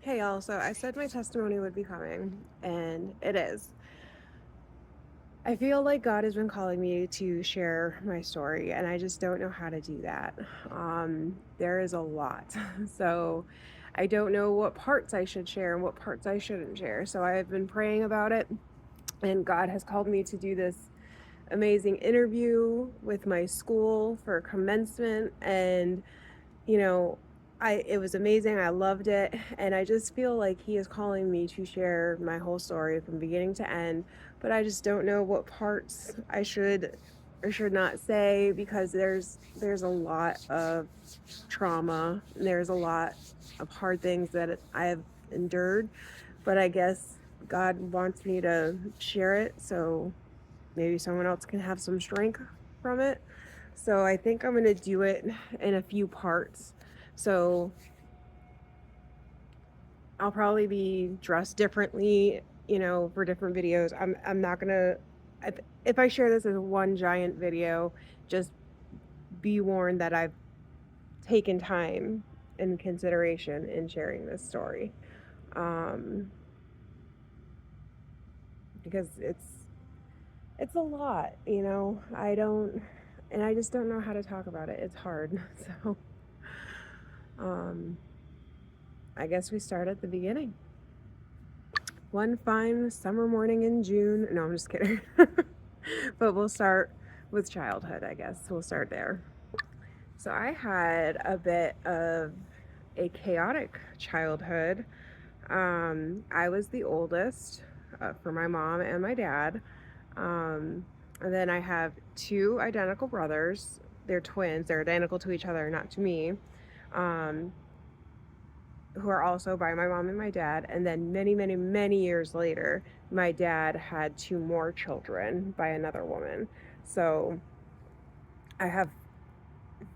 Hey y'all, so I said my testimony would be coming, and it is. I feel like God has been calling me to share my story, and I just don't know how to do that. There is a lot. So I don't know what parts I should share and what parts I shouldn't share. So I've been praying about it, and God has called me to do this amazing interview with my school for commencement, and you know, it was amazing. I loved it, and I just feel like he is calling me to share my whole story from beginning to end, but I just don't know what parts I should or should not say because there's a lot of trauma. There's a lot of hard things that I have endured, but I guess God wants me to share it so maybe someone else can have some strength from it. So I think I'm going to do it in a few parts. So I'll probably be dressed differently, for different videos. I'm not going to if I share this as one giant video, just be warned that I've taken time and consideration in sharing this story. Um because it's a lot, I don't and I just don't know how to talk about it. It's hard. So um I guess we start at the beginning. One fine summer morning in June. No, I'm just kidding. But we'll start with childhood, I guess. We'll start there. So I had a bit of a chaotic childhood. I was the oldest for my mom and my dad. And then I have two identical brothers. They're twins. They're identical to each other, not to me. Um, who are also by my mom and my dad. And then many, many, many years later, my dad had two more children by another woman. So I have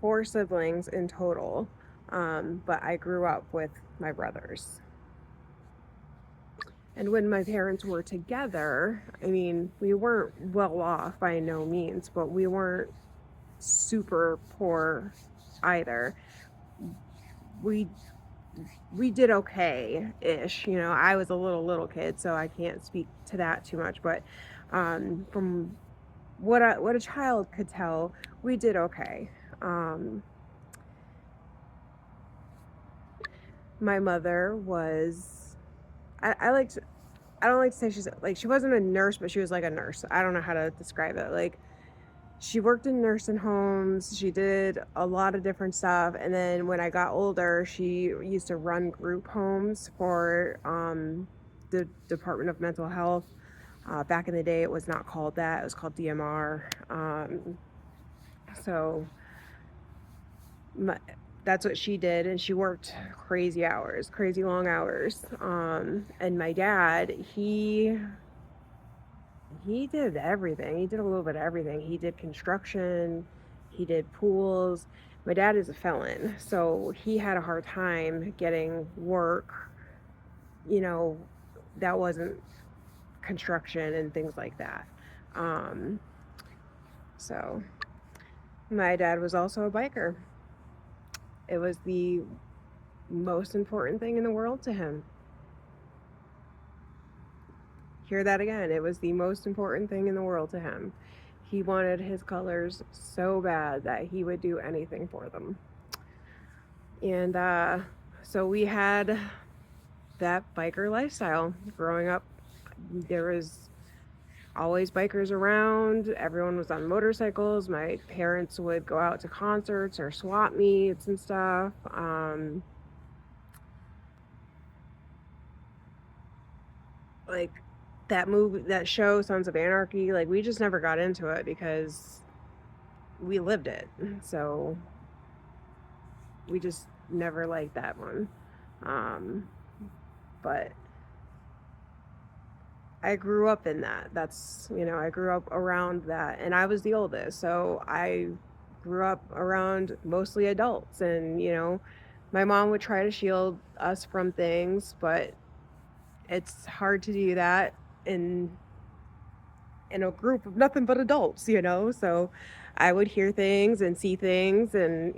four siblings in total, but I grew up with my brothers. And when my parents were together, I mean, we weren't well off by no means, but we weren't super poor either. We we did okay ish. I was a little kid, so I can't speak to that too much. But from what a child could tell, we did okay. Um, my mother was I like to, I don't like to say she's like she wasn't a nurse, but she was like a nurse. I don't know how to describe it. Like she worked in nursing homes. She did a lot of different stuff. And then when I got older, she used to run group homes for the Department of Mental Health. Back in the day, it was not called that. It was called DMR. So my, that's what she did. And she worked crazy hours, crazy long hours. And my dad, he did everything. He did a little bit of everything. He did construction, he did pools. My dad is a felon, so he had a hard time getting work, you know, that wasn't construction and things like that. Um, so my dad was also a biker. It was the most important thing in the world to him. Hear that again. It was the most important thing in the world to him. He wanted his colors so bad that he would do anything for them. And so we had that biker lifestyle growing up. There was always bikers around. Everyone was on motorcycles. My parents would go out to concerts or swap meets and stuff. Like that show, Sons of Anarchy, like we just never got into it because we lived it. So we just never liked that one. Um, but I grew up in that. I grew up around that. And I was the oldest. So I grew up around mostly adults. And, my mom would try to shield us from things, but it's hard to do that in a group of nothing but adults. So I would hear things and see things, and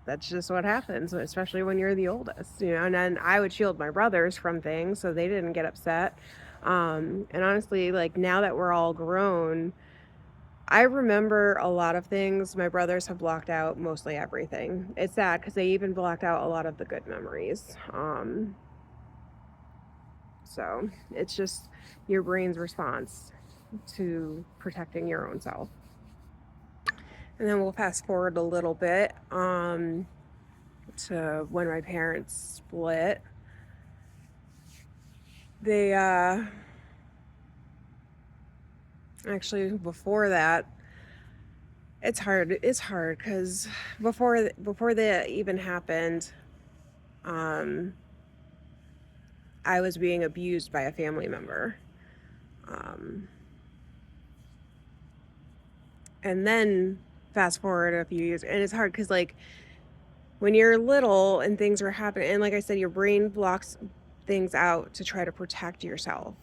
that's just what happens, especially when you're the oldest, and then I would shield my brothers from things so they didn't get upset. And honestly, like, now that we're all grown, I remember a lot of things. My brothers have blocked out mostly everything. It's sad because they even blocked out a lot of the good memories. So it's just your brain's response to protecting your own self. And then we'll fast forward a little bit to when my parents split. They actually, before that, it's hard because before that even happened, I was being abused by a family member. And then fast forward a few years, and it's hard because, like, when you're little and things are happening, and like I said, your brain blocks things out to try to protect yourself.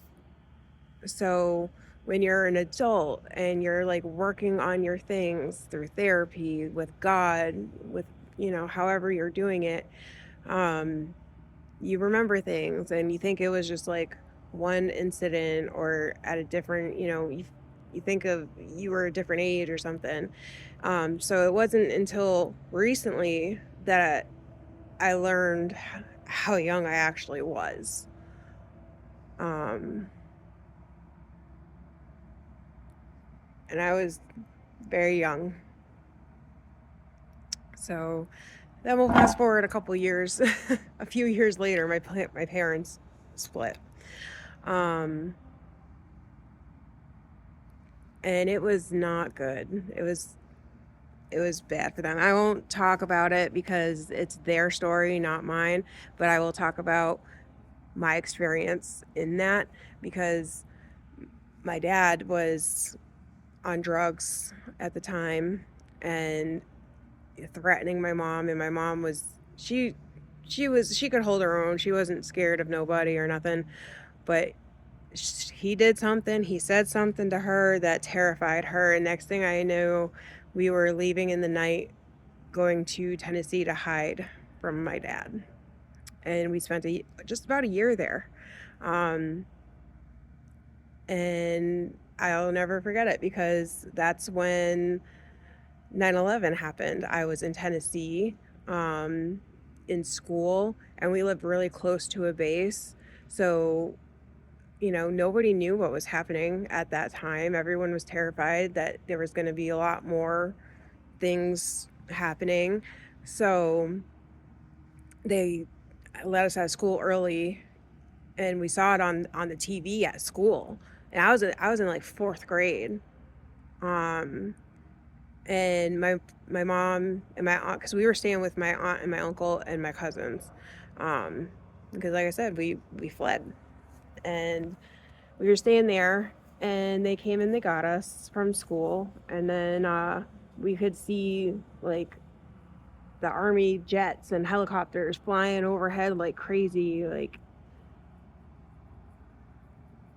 So when you're an adult and you're like working on your things through therapy with God, with, however you're doing it, you remember things and you think it was just like one incident or at a different, you think of you were a different age or something. So it wasn't until recently that I learned how young I actually was. And I was very young. So then we'll fast forward a couple years. A few years later, my parents split. And it was not good. It was bad for them. I won't talk about it because it's their story, not mine, but I will talk about my experience in that, because my dad was on drugs at the time and threatening my mom, and my mom was she could hold her own. She wasn't scared of nobody or nothing, but he did something, he said something to her that terrified her, and next thing I knew, we were leaving in the night going to Tennessee to hide from my dad. And we spent just about a year there. And I'll never forget it because that's when 9/11 happened. I was in Tennessee in school, and we lived really close to a base. So, nobody knew what was happening at that time. Everyone was terrified that there was going to be a lot more things happening. So they let us out of school early, and we saw it on the TV at school. And I was in like 4th grade. And my mom and my aunt, because we were staying with my aunt and my uncle and my cousins, because like I said, we fled, and we were staying there, and they came and they got us from school, and then we could see like the army jets and helicopters flying overhead like crazy. Like,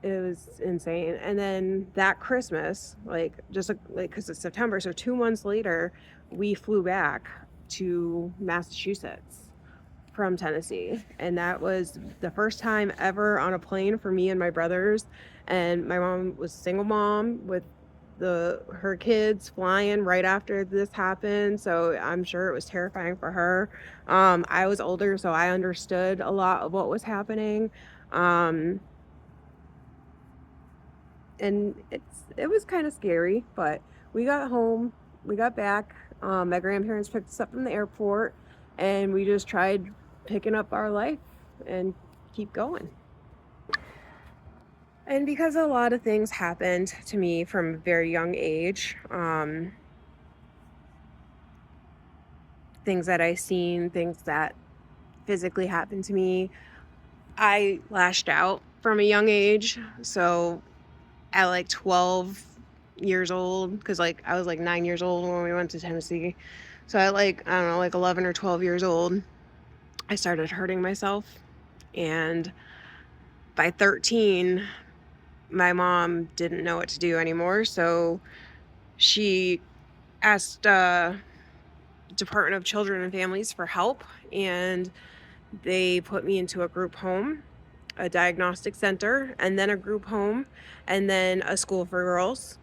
it was insane. And then that Christmas, like, just like because it's September, so 2 months later, we flew back to Massachusetts from Tennessee. And that was the first time ever on a plane for me and my brothers. And my mom was a single mom with her kids flying right after this happened. So I'm sure it was terrifying for her. I was older, so I understood a lot of what was happening. And it was kind of scary, but we got home, we got back. My grandparents picked us up from the airport, and we just tried picking up our life and keep going. And because a lot of things happened to me from a very young age, things that I seen, things that physically happened to me, I lashed out from a young age. So at like 12 years old, because like I was like 9 years old when we went to Tennessee. So at like, I don't know, like 11 or 12 years old, I started hurting myself. And by 13, my mom didn't know what to do anymore. So she asked the Department of Children and Families for help, and they put me into a group home, a diagnostic center, and then a group home, and then a school for girls,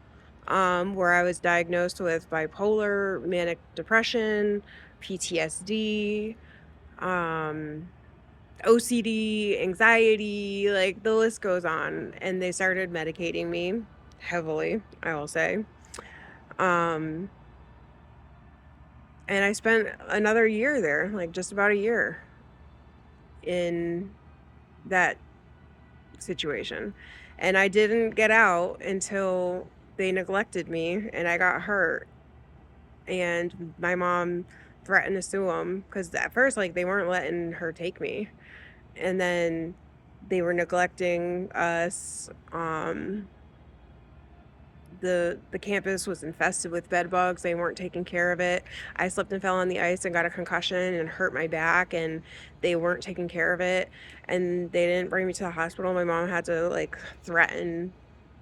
where I was diagnosed with bipolar, manic depression, PTSD, OCD, anxiety, like the list goes on. And they started medicating me heavily, I will say. And I spent another year there, like just about a year in that situation. And I didn't get out until they neglected me and I got hurt. And my mom threatened to sue them because at first, like, they weren't letting her take me. And then they were neglecting us. The campus was infested with bed bugs. They weren't taking care of it. I slipped and fell on the ice and got a concussion and hurt my back, and they weren't taking care of it. And they didn't bring me to the hospital. My mom had to like threaten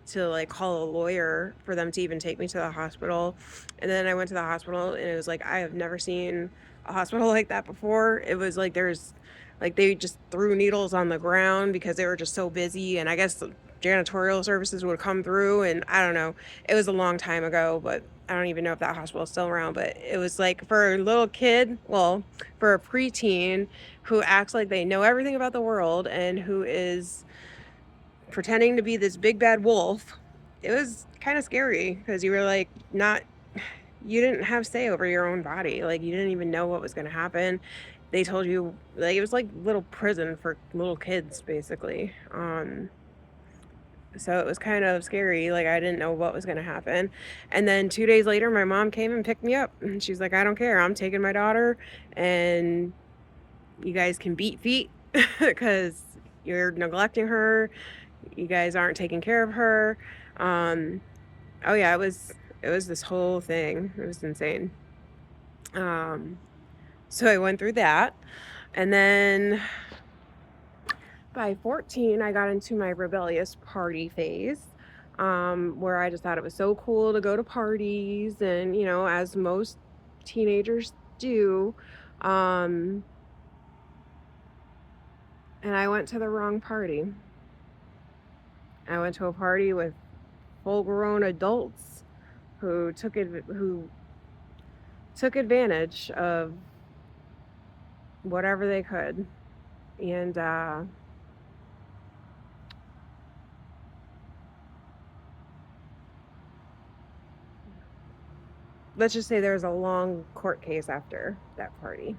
to like call a lawyer for them to even take me to the hospital. And then I went to the hospital and it was like I have never seen a hospital like that before. It was like there's like they just threw needles on the ground because they were just so busy, and I guess the janitorial services would come through, and I don't know. It was a long time ago, but I don't even know if that hospital is still around. But it was like for a little kid, well, for a preteen who acts like they know everything about the world and who is pretending to be this big bad wolf, it was kind of scary because you were like you didn't have say over your own body. Like you didn't even know what was going to happen. They told you, like, it was like little prison for little kids basically. So it was kind of scary. Like I didn't know what was going to happen. And then 2 days later my mom came and picked me up and she's like, I don't care, I'm taking my daughter and you guys can beat feet because you're neglecting her, you guys aren't taking care of her. Oh yeah, it was this whole thing. It was insane. So I went through that, and then by 14 I got into my rebellious party phase, where I just thought it was so cool to go to parties, and as most teenagers do. And I went to the wrong party. I went to a party with full-grown adults who took advantage of whatever they could. And let's just say there was a long court case after that party.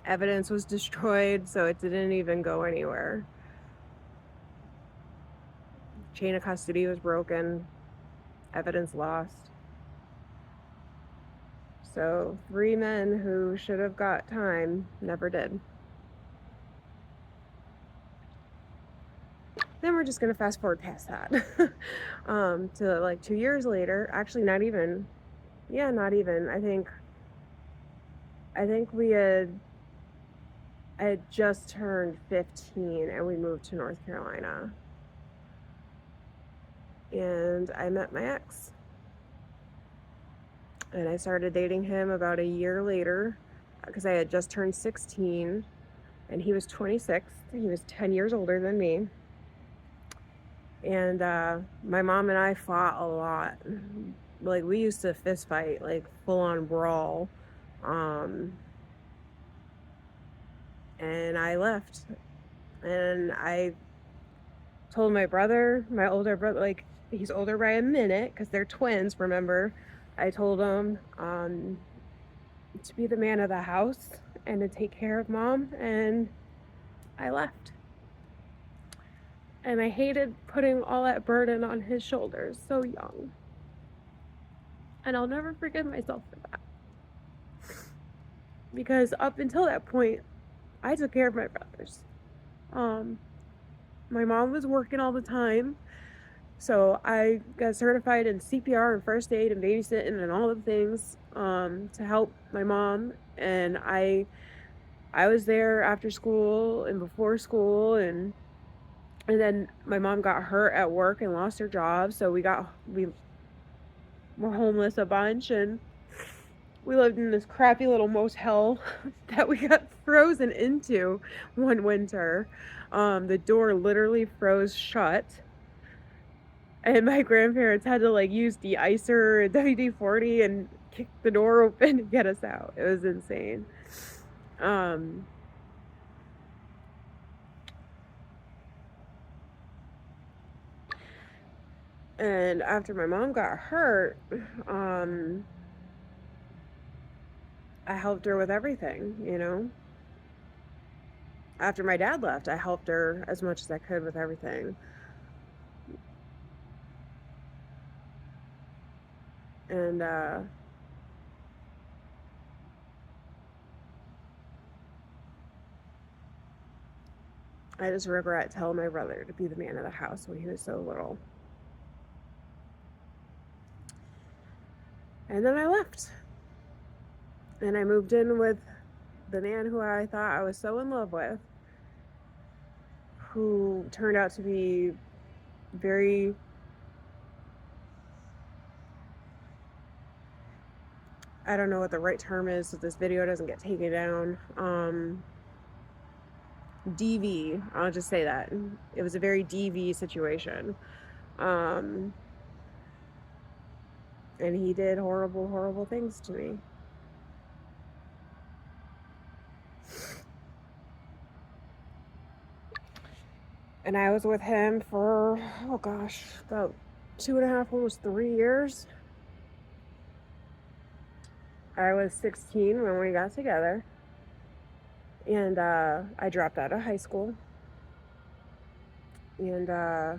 Evidence was destroyed, so it didn't even go anywhere. Chain of custody was broken. Evidence lost. So 3 men who should have got time never did. Then we're just going to fast forward past that to like 2 years later. Actually, not even. Yeah, not even. I think I had just turned 15 and we moved to North Carolina. And I met my ex. And I started dating him about a year later because I had just turned 16 and he was 26. He was 10 years older than me. And my mom and I fought a lot. Like we used to fist fight, like full on brawl. And I left. And I told my brother, my older brother, like he's older by a minute because they're twins, remember? I told him to be the man of the house and to take care of mom, and I left. And I hated putting all that burden on his shoulders so young. And I'll never forgive myself for that. Because up until that point, I took care of my brothers. My mom was working all the time, so I got certified in CPR and first aid and babysitting and all the things to help my mom. And I was there after school and before school, and And then my mom got hurt at work and lost her job, so we were homeless a bunch, and we lived in this crappy little motel that we got frozen into one winter. The door literally froze shut, and my grandparents had to like use de-icer and WD-40 and kick the door open to get us out. It was insane. Um, and after my mom got hurt, um, I helped her with everything, you know. After my dad left, I helped her as much as I could with everything. And I just regret telling my brother to be the man of the house when he was so little. And then I left. And I moved in with the man who I thought I was so in love with, who turned out to be very, I don't know what the right term is so this video doesn't get taken down. DV, I'll just say that. It was a very DV situation. Um, and he did horrible, horrible things to me. And I was with him for, oh gosh, about 2.5, almost 3 years. I was 16 when we got together. And I dropped out of high school. And I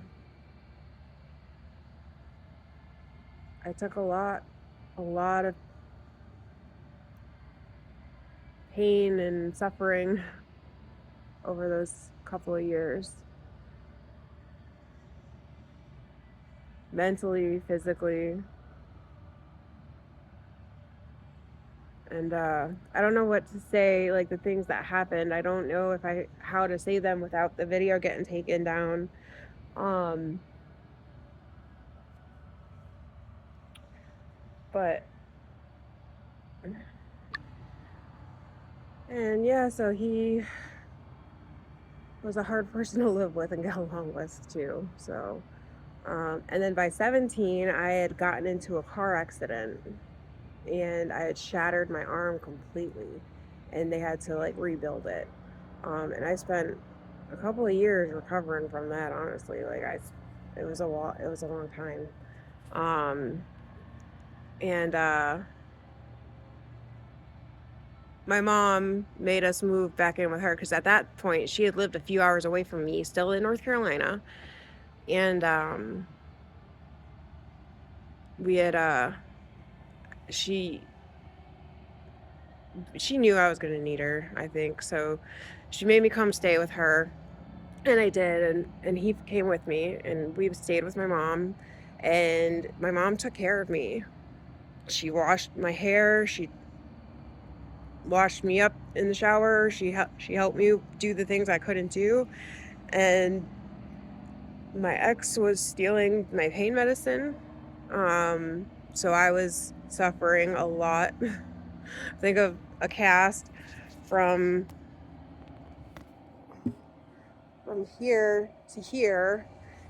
took a lot of pain and suffering over those couple of years. Mentally, physically. And I don't know what to say, like the things that happened. I don't know how to say them without the video getting taken down. But and yeah, so he was a hard person to live with and get along with too. So and then by 17, I had gotten into a car accident and I had shattered my arm completely, and they had to like rebuild it. And I spent a couple of years recovering from that. Honestly, it was a lot. It was a long time. And my mom made us move back in with her because at that point she had lived a few hours away from me, still in North Carolina, and we had she knew I was going to need her, I think. So she made me come stay with her, and I did. And he came with me, and we stayed with my mom, and my mom took care of me. She washed my hair. She washed me up in the shower. She helped me do the things I couldn't do. And my ex was stealing my pain medicine. So I was suffering a lot. Think of a cast from here to here,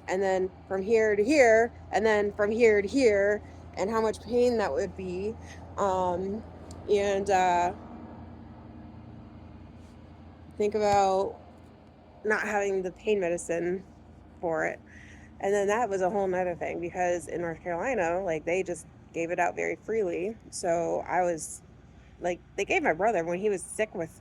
and then from here to here, and then from here to here, and how much pain that would be. And think about not having the pain medicine for it. And then that was a whole nother thing because in North Carolina, like they just gave it out very freely. So I was like, they gave my brother when he was sick with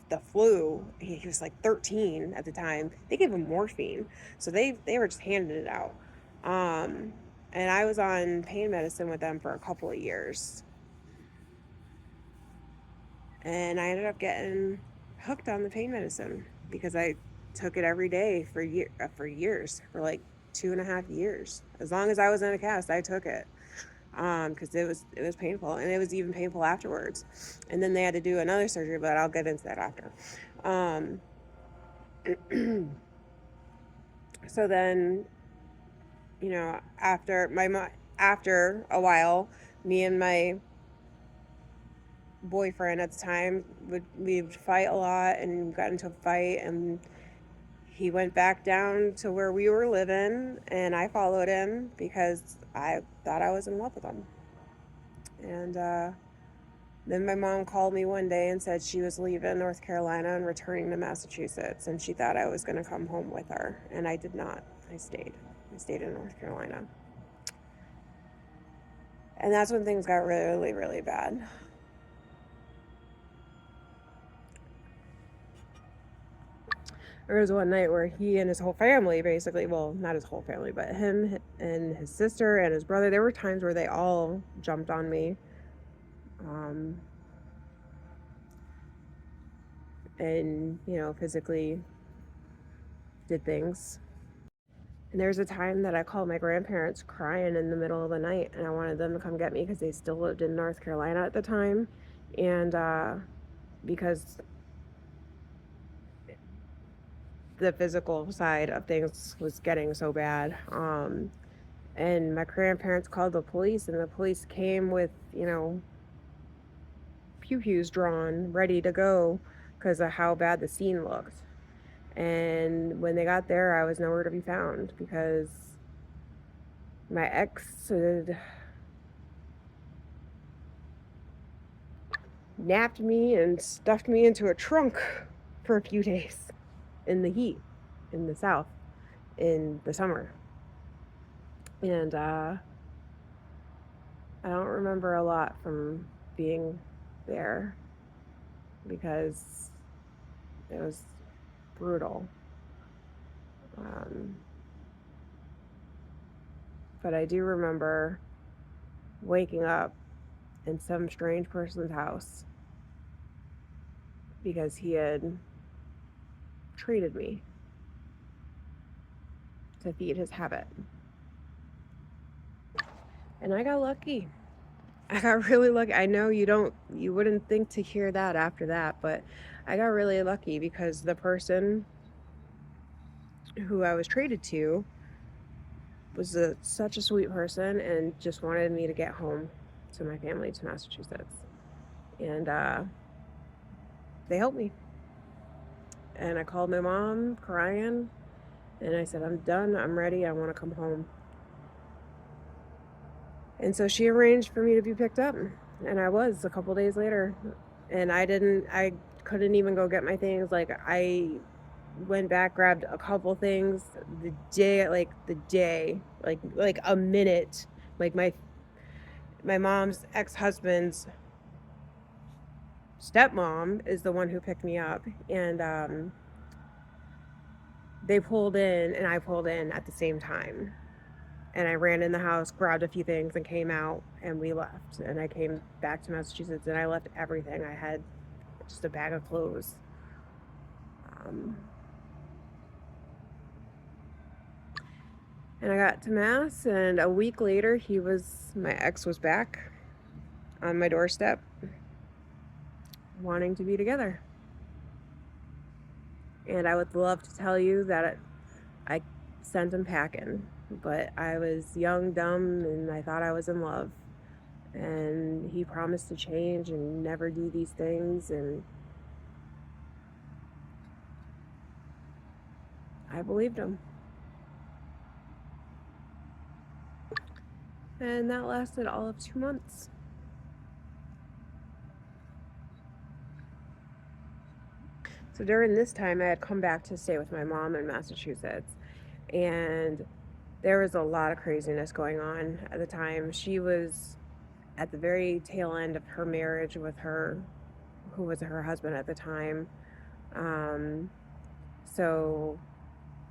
the flu. He was like 13 at the time. They gave him morphine, so they were just handing it out. And I was on pain medicine with them for a couple of years, and I ended up getting hooked on the pain medicine because I took it every day for years, for like 2.5 years. As long as I was in a cast, I took it. Because it was painful, and it was even painful afterwards. And then they had to do another surgery, but I'll get into that after. So then, after a while, me and my boyfriend at the time we'd fight a lot and got into a fight, and he went back down to where we were living, and I followed him because I thought I was in love with him. And then my mom called me one day and said she was leaving North Carolina and returning to Massachusetts, and she thought I was going to come home with her, and I did not. I stayed in North Carolina. And that's when things got really, really bad. There was one night where he and his whole family, basically, well, not his whole family, but him and his sister and his brother, there were times where they all jumped on me. And, physically did things. And there was a time that I called my grandparents crying in the middle of the night, and I wanted them to come get me because they still lived in North Carolina at the time. And because the physical side of things was getting so bad. And my grandparents called the police, and the police came with, pew-pews drawn, ready to go because of how bad the scene looked. And when they got there, I was nowhere to be found because my ex had napped me and stuffed me into a trunk for a few days in the heat in the South in the summer. And I don't remember a lot from being there because it was brutal. But I do remember waking up in some strange person's house because he had treated me to feed his habit. And I got lucky. I got really lucky. I know you wouldn't think to hear that after that, but I got really lucky because the person who I was traded to was such a sweet person and just wanted me to get home to my family, to Massachusetts. And they helped me. And I called my mom crying, and I said, I'm done, I'm ready, I want to come home. And so she arranged for me to be picked up, and I was a couple days later. And I couldn't even go get my things. Like, I went back, grabbed a couple things the day, like a minute. Like my mom's ex-husband's stepmom is the one who picked me up, and they pulled in and I pulled in at the same time. And I ran in the house, grabbed a few things, and came out, and we left. And I came back to Massachusetts, and I left everything. I had just a bag of clothes. And I got to Mass, and a week later, my ex was back on my doorstep, wanting to be together. And I would love to tell you that I sent him packing, but I was young, dumb, and I thought I was in love. And he promised to change and never do these things, and I believed him. And that lasted all of 2 months. So during this time, I had come back to stay with my mom in Massachusetts, and there was a lot of craziness going on at the time. She was at the very tail end of her marriage with who was her husband at the time. So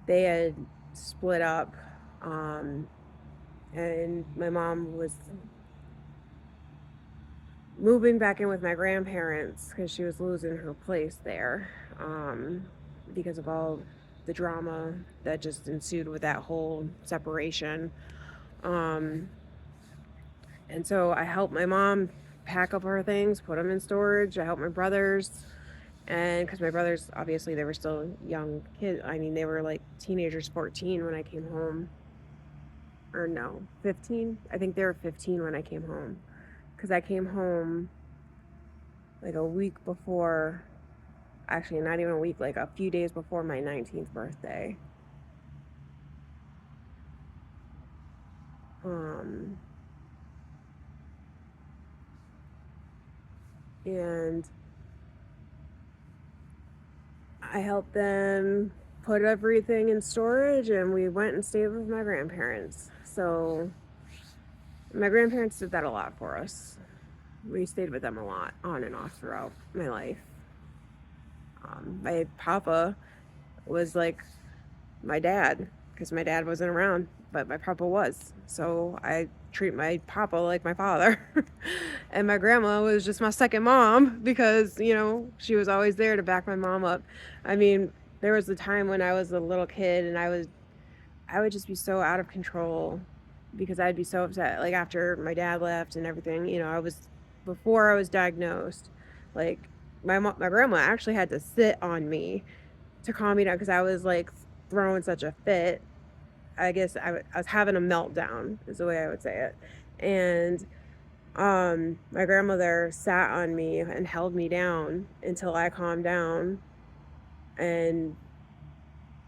they had split up, and my mom was moving back in with my grandparents because she was losing her place there, because of all the drama that just ensued with that whole separation. And so I helped my mom pack up her things, put them in storage. I helped my brothers And because my brothers, obviously, they were still young kids. I mean, they were like teenagers, 14 when I came home. Or no, 15. I think they were 15 when I came home. Because I came home like a week before, actually, not even a week, like a few days before my 19th birthday. Um, and I helped them put everything in storage, and we went and stayed with my grandparents. So my grandparents did that a lot for us. We stayed with them a lot, on and off throughout my life. My papa was like my dad, because my dad wasn't around, but my papa was. So I treat my papa like my father. And my grandma was just my second mom because, she was always there to back my mom up. I mean, there was a time when I was a little kid and I would just be so out of control because I'd be so upset. Like after my dad left and everything, before I was diagnosed, like my grandma actually had to sit on me to calm me down because I was like throwing such a fit. I guess I was having a meltdown is the way I would say it. And my grandmother sat on me and held me down until I calmed down and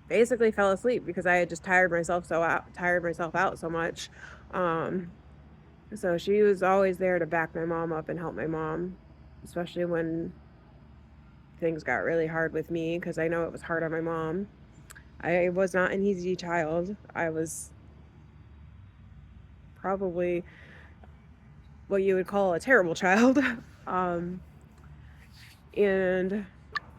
basically fell asleep because I had just tired myself out so much. Um, so she was always there to back my mom up and help my mom, especially when things got really hard with me because I know it was hard on my mom. I was not an easy child. I was probably what you would call a terrible child. um, and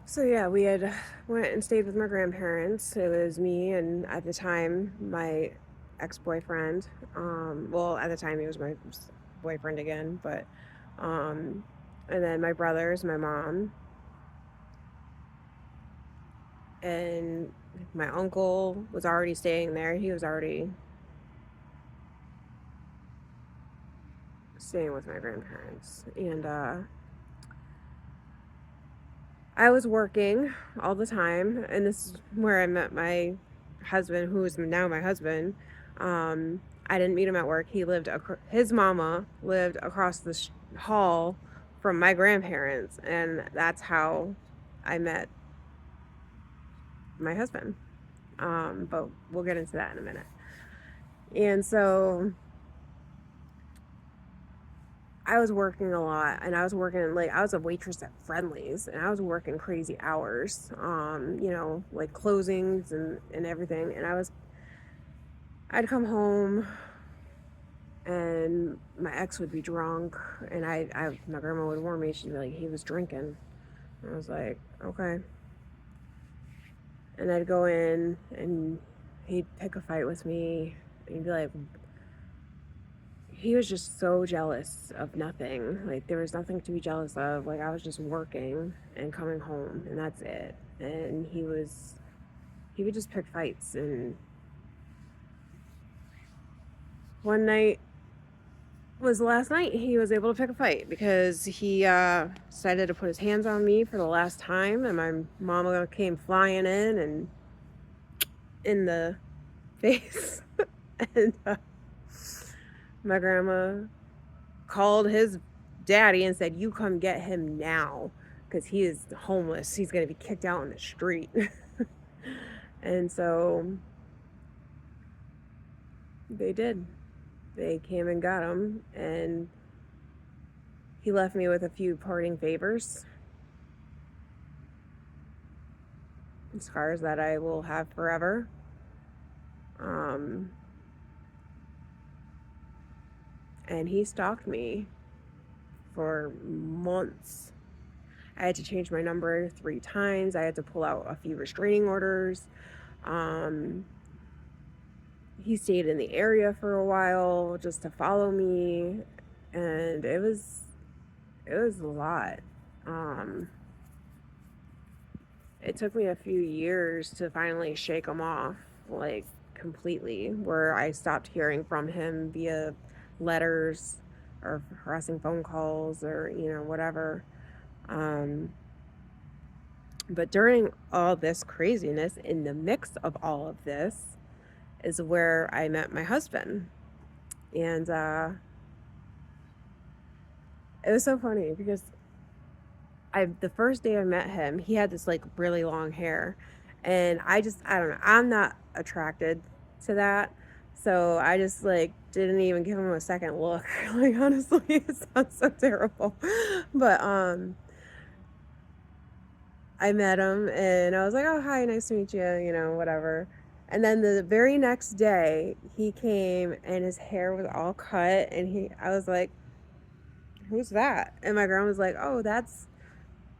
so yeah, we had went and stayed with my grandparents. It was me and at the time my ex-boyfriend. Well, at the time he was my boyfriend again, but um, and then my brothers, my mom, and my uncle was already staying there. He was already staying with my grandparents, and I was working all the time, and this is where I met my husband, who is now my husband. I didn't meet him at work. His mama lived across the hall from my grandparents, and that's how I met my husband. But we'll get into that in a minute. And so I was working a lot, and I was working like I was a waitress at Friendly's, and I was working crazy hours, like closings and everything. And I'd come home, and my ex would be drunk, and my grandma would warn me. She'd be like, "He was drinking." I was like, "Okay," and I'd go in, and he'd pick a fight with me, and he'd be like, he was just so jealous of nothing. Like there was nothing to be jealous of. Like I was just working and coming home and that's it. And he would just pick fights. And one night was the last night he was able to pick a fight because he decided to put his hands on me for the last time, and my mama came flying in the face. And my grandma called his daddy and said, "You come get him now because he is homeless. He's going to be kicked out in the street." And so they did. They came and got him, and he left me with a few parting favors, scars that I will have forever. And he stalked me for months. I had to change my number 3 times. I had to pull out a few restraining orders. He stayed in the area for a while just to follow me, and it was a lot. It took me a few years to finally shake him off, like completely, where I stopped hearing from him via letters or harassing phone calls or whatever. But during all this craziness, in the mix of all of this, is where I met my husband. And it was so funny because the first day I met him, he had this like really long hair. And I don't know, I'm not attracted to that. So I just like didn't even give him a second look. Like honestly, it sounds so terrible. But I met him and I was like, "Oh, hi, nice to meet you," whatever. And then the very next day, he came and his hair was all cut and I was like, "Who's that?" And my grandma was like, "Oh, that's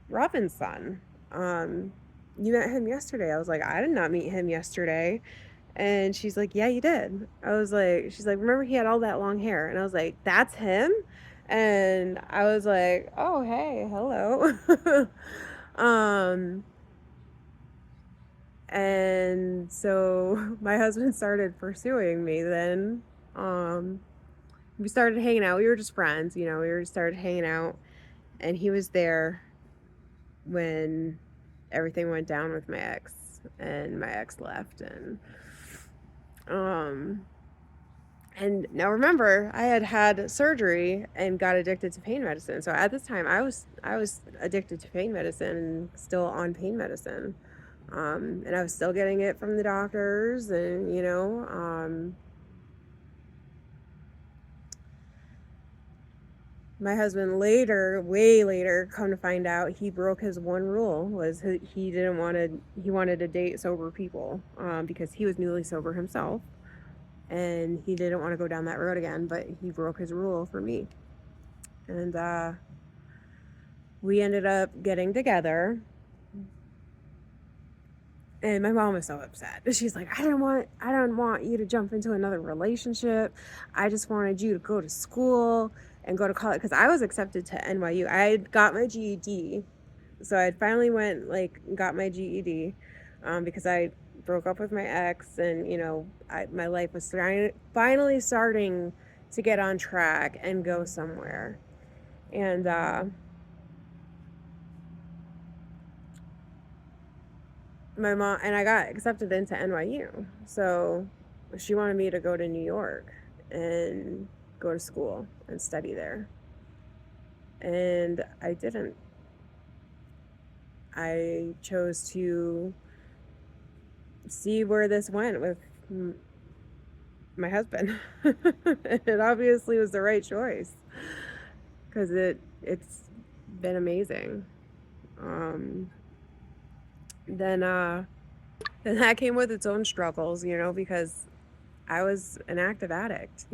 Robin's son. Um, you met him yesterday." I was like, "I did not meet him yesterday." And she's like, "Yeah, you did." She's like, "Remember he had all that long hair?" And I was like, "That's him?" And I was like, "Oh, hey, hello." um, and so my husband started pursuing me then. Um, we started hanging out. We were just friends, started hanging out. And he was there when everything went down with my ex and my ex left. Um and now remember, I had had surgery and got addicted to pain medicine. So at this time I was addicted to pain medicine and still on pain medicine. And I was still getting it from the doctors, and my husband later, way later, come to find out, he broke his one rule. Was he didn't he wanted to date sober people, because he was newly sober himself, and he didn't want to go down that road again. But he broke his rule for me, and we ended up getting together. And my mom was so upset. She's like, I don't want you to jump into another relationship. I just wanted you to go to school and go to college, because I was accepted to NYU. I had got my GED. So I finally went, like, got my GED, because I broke up with my ex, and my life was finally starting to get on track and go somewhere. And my mom and I got accepted into NYU. So she wanted me to go to New York and go to school and study there. And I didn't. I chose to see where this went with my husband. It obviously was the right choice, because it's been amazing. Um, then then that came with its own struggles, because I was an active addict.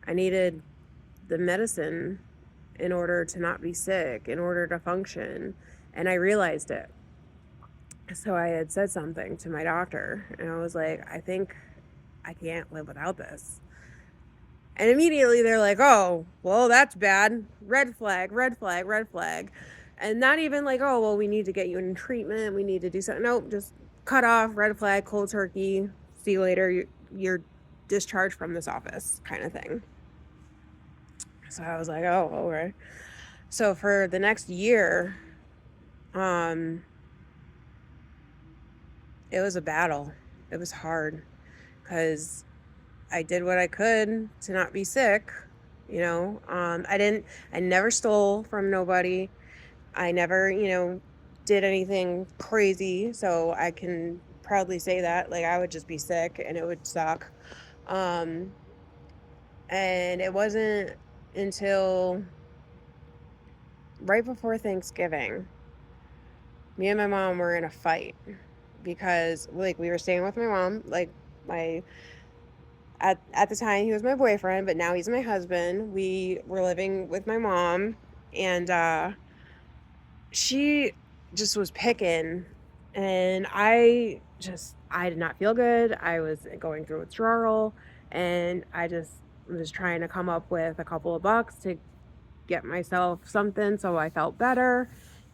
I needed the medicine in order to not be sick, in order to function, and I realized it. So I had said something to my doctor, and I was like, "I think I can't live without this." And immediately they're like, "Oh, well, that's bad. Red flag, red flag, red flag." And not even like, "Oh, well, we need to get you in treatment. We need to do something." Nope, just cut off, red flag, cold turkey. See you later. You're discharged from this office, kind of thing. So I was like, "Oh, okay." So for the next year, it was a battle. It was hard because I did what I could to not be sick. I never stole from nobody. I never, did anything crazy. So I can proudly say that. Like, I would just be sick and it would suck. Um, and it wasn't until right before Thanksgiving, me and my mom were in a fight because, like, we were staying with my mom. Like, my at the time he was my boyfriend, but now he's my husband. We were living with my mom, and she just was picking, and I did not feel good. I was going through withdrawal, and I just was trying to come up with a couple of bucks to get myself something so I felt better.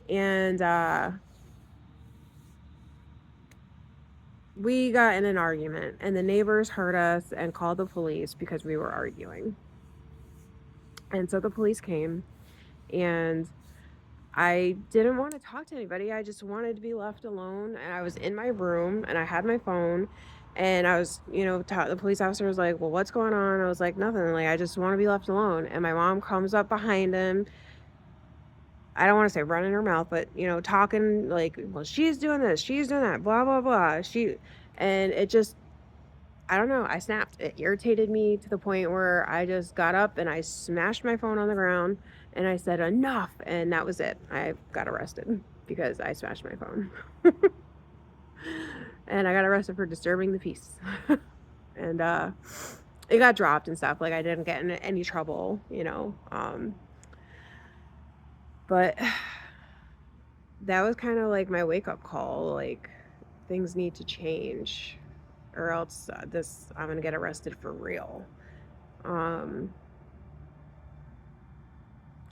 And we got in an argument, and the neighbors heard us and called the police because we were arguing. And so the police came, and I didn't want to talk to anybody. I just wanted to be left alone. And I was in my room and I had my phone and I was, the police officer was like, well, what's going on? I was like, nothing. Like, I just want to be left alone. And my mom comes up behind him. I don't want to say running her mouth, but, talking like, well, she's doing this, she's doing that, blah, blah, blah. And it just, I don't know. I snapped. It irritated me to the point where I just got up and I smashed my phone on the ground and I said, enough. And that was it. I got arrested because I smashed my phone. And I got arrested for disturbing the peace. And it got dropped and stuff. Like, I didn't get in any trouble, But that was kind of like my wake up call. Like, things need to change or else I'm going to get arrested for real. And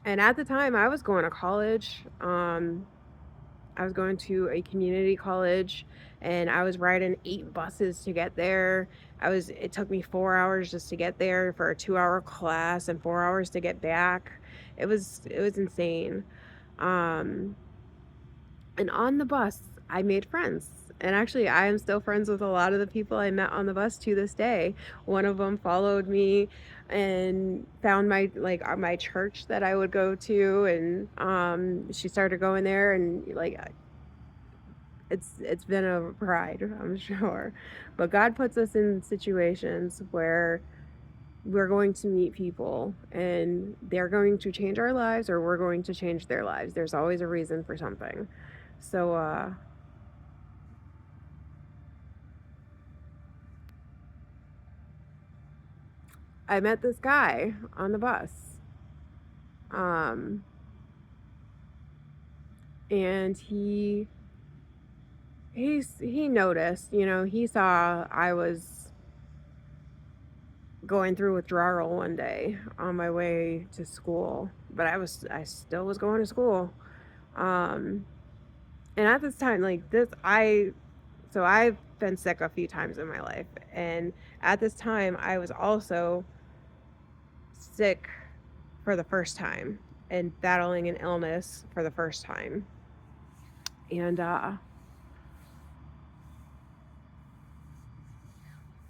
at the time I was going to college. I was going to a community college and I was riding 8 buses to get there. It took me 4 hours just to get there for a 2-hour class and 4 hours to get back. It was insane. And on the bus, I made friends. And actually, I am still friends with a lot of the people I met on the bus to this day. One of them followed me and found my church that I would go to, and she started going there, and it's been a ride, I'm sure. But God puts us in situations where we're going to meet people and they're going to change our lives or we're going to change their lives. There's always a reason for something. So I met this guy on the bus. And he noticed, he saw I was going through withdrawal one day on my way to school, but I still was going to school. And at this time, so I've been sick a few times in my life, and at this time I was also sick for the first time and battling an illness for the first time. And I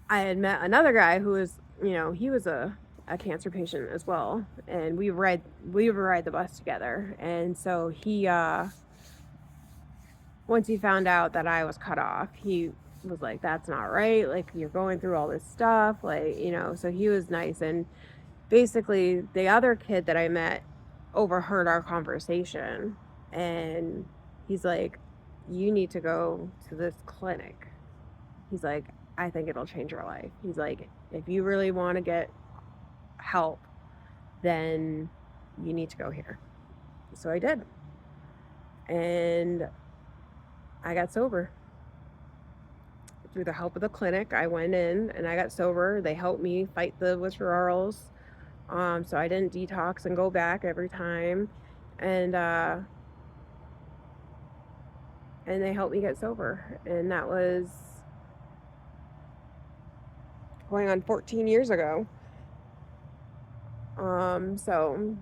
had met another guy who was, he was a cancer patient as well, and we would ride the bus together. And so he once he found out that I was cut off, he was like, that's not right, like, you're going through all this stuff, like, so he was nice. And basically the other kid that I met overheard our conversation, and he's like, you need to go to this clinic. He's like, I think it'll change your life. He's like, if you really want to get help, then you need to go here. So I did. And I got sober. Through the help of the clinic, I went in and I got sober. They helped me fight the withdrawals. So I didn't detox and go back every time. And they helped me get sober. And that was going on 14 years ago. So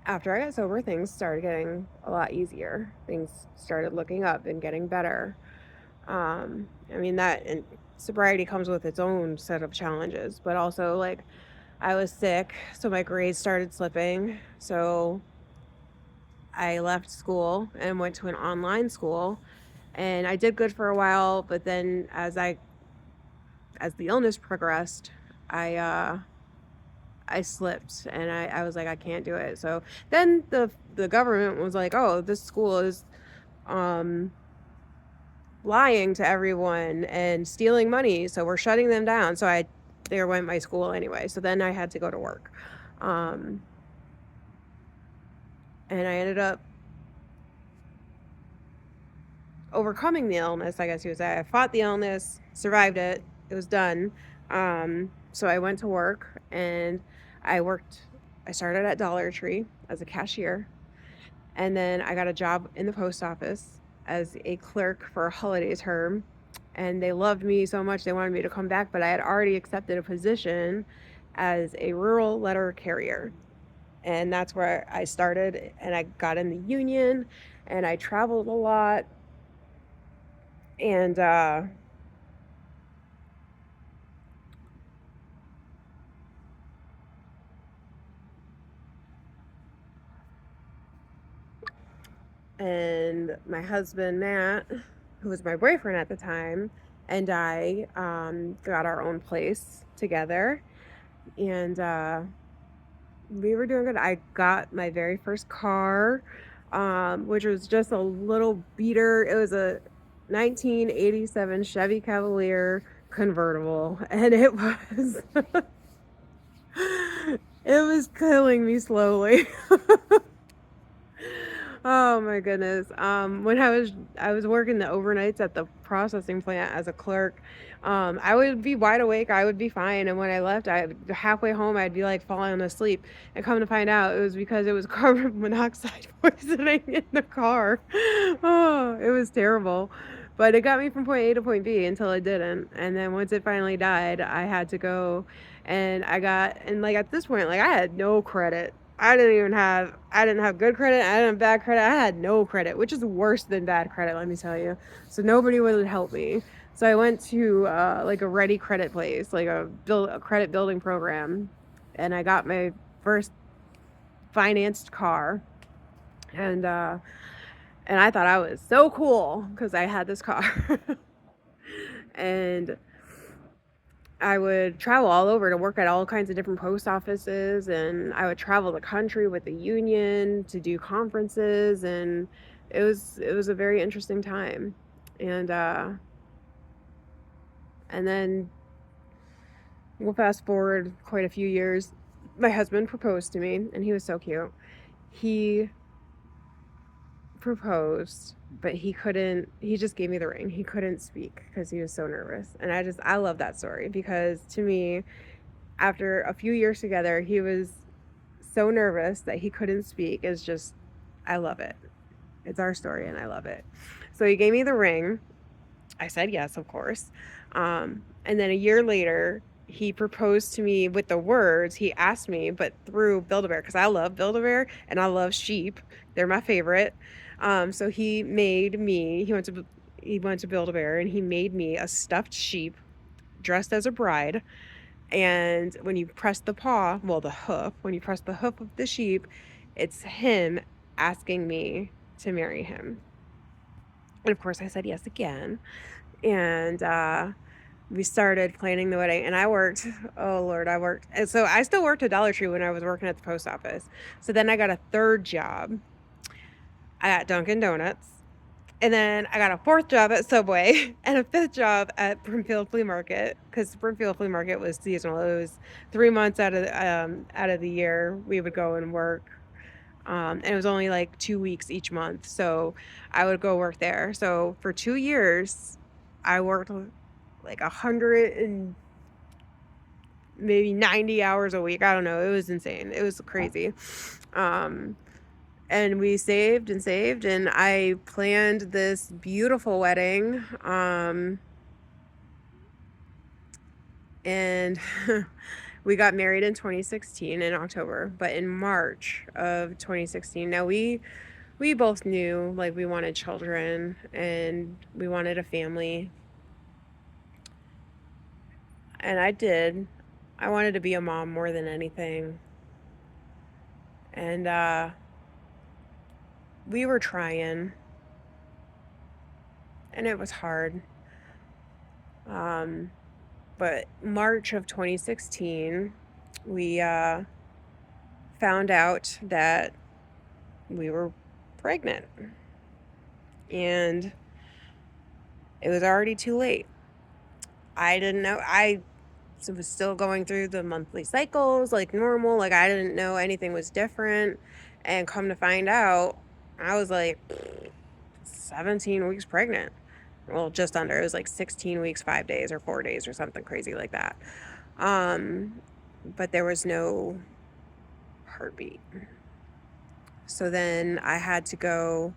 after I got sober, things started getting a lot easier. Things started looking up and getting better. And sobriety comes with its own set of challenges, but also, like, I was sick, so my grades started slipping. So I left school and went to an online school, and I did good for a while, but then as the illness progressed, I slipped, and I was like, I can't do it. So then the government was like, oh, this school is lying to everyone and stealing money, so we're shutting them down. So there went my school anyway. So then I had to go to work. And I ended up overcoming the illness, I guess you would say. I fought the illness, survived it. It was done. So I went to work, and I started at Dollar Tree as a cashier. And then I got a job in the post office as a clerk for a holiday term. And they loved me so much, they wanted me to come back, but I had already accepted a position as a rural letter carrier. And that's where I started, and I got in the union, and I traveled a lot. And my husband Matt, who was my boyfriend at the time, and I got our own place together, and we were doing good. I got my very first car, which was just a little beater. It was a 1987 Chevy Cavalier convertible, and it was it was killing me slowly. Oh my goodness. When I was working the overnights at the processing plant as a clerk, I would be wide awake, I would be fine, and when I left, I halfway home I'd be like falling asleep. And come to find out, it was because it was carbon monoxide poisoning in the car. Oh, it was terrible. But it got me from point A to point B until it didn't. And then once it finally died, I had to go, and like at this point, like I had no credit. I didn't have good credit. I didn't have bad credit. I had no credit, which is worse than bad credit, let me tell you. So nobody would help me. So I went to like a ready credit place, like a credit building program, and I got my first financed car, and I thought I was so cool because I had this car. And I would travel all over to work at all kinds of different post offices, and I would travel the country with the union to do conferences, and it was a very interesting time. And and then we'll fast forward quite a few years. My husband proposed to me, and he was so cute. He proposed, but he just gave me the ring. He couldn't speak because he was so nervous. And I love that story because to me, after a few years together, he was so nervous that he couldn't speak. Is just, I love it. It's our story and I love it. So he gave me the ring. I said yes, of course. And then a year later, he proposed to me with the words he asked me, but through Build-A-Bear, because I love Build-A-Bear and I love sheep. They're my favorite. So he went to Build-A-Bear and he made me a stuffed sheep dressed as a bride. And when you press the paw, well, the hoof, when you press the hoof of the sheep, it's him asking me to marry him. And of course, I said yes again. And we started planning the wedding. And oh Lord, And so I still worked at Dollar Tree when I was working at the post office. So then I got a third job at Dunkin' Donuts. And then I got a fourth job at Subway and a fifth job at Brimfield Flea Market because Brimfield Flea Market was seasonal. It was 3 months out of the year we would go and work, and it was only like 2 weeks each month. So I would go work there. So for 2 years, I worked like 100 and maybe 90 hours a week. I don't know. It was insane. It was crazy. And we saved and saved, and I planned this beautiful wedding. And we got married in 2016 in October, but in March of 2016, now we both knew like we wanted children and we wanted a family. And I did. I wanted to be a mom more than anything. And we were trying, and it was hard. But March of 2016, we found out that we were pregnant, and it was already too late. I didn't know. I was still going through the monthly cycles like normal. Like I didn't know anything was different. And come to find out, I was like 17 weeks pregnant. Well, just under. It was like 16 weeks, 5 days or 4 days or something crazy like that. But there was no heartbeat. So then I had to go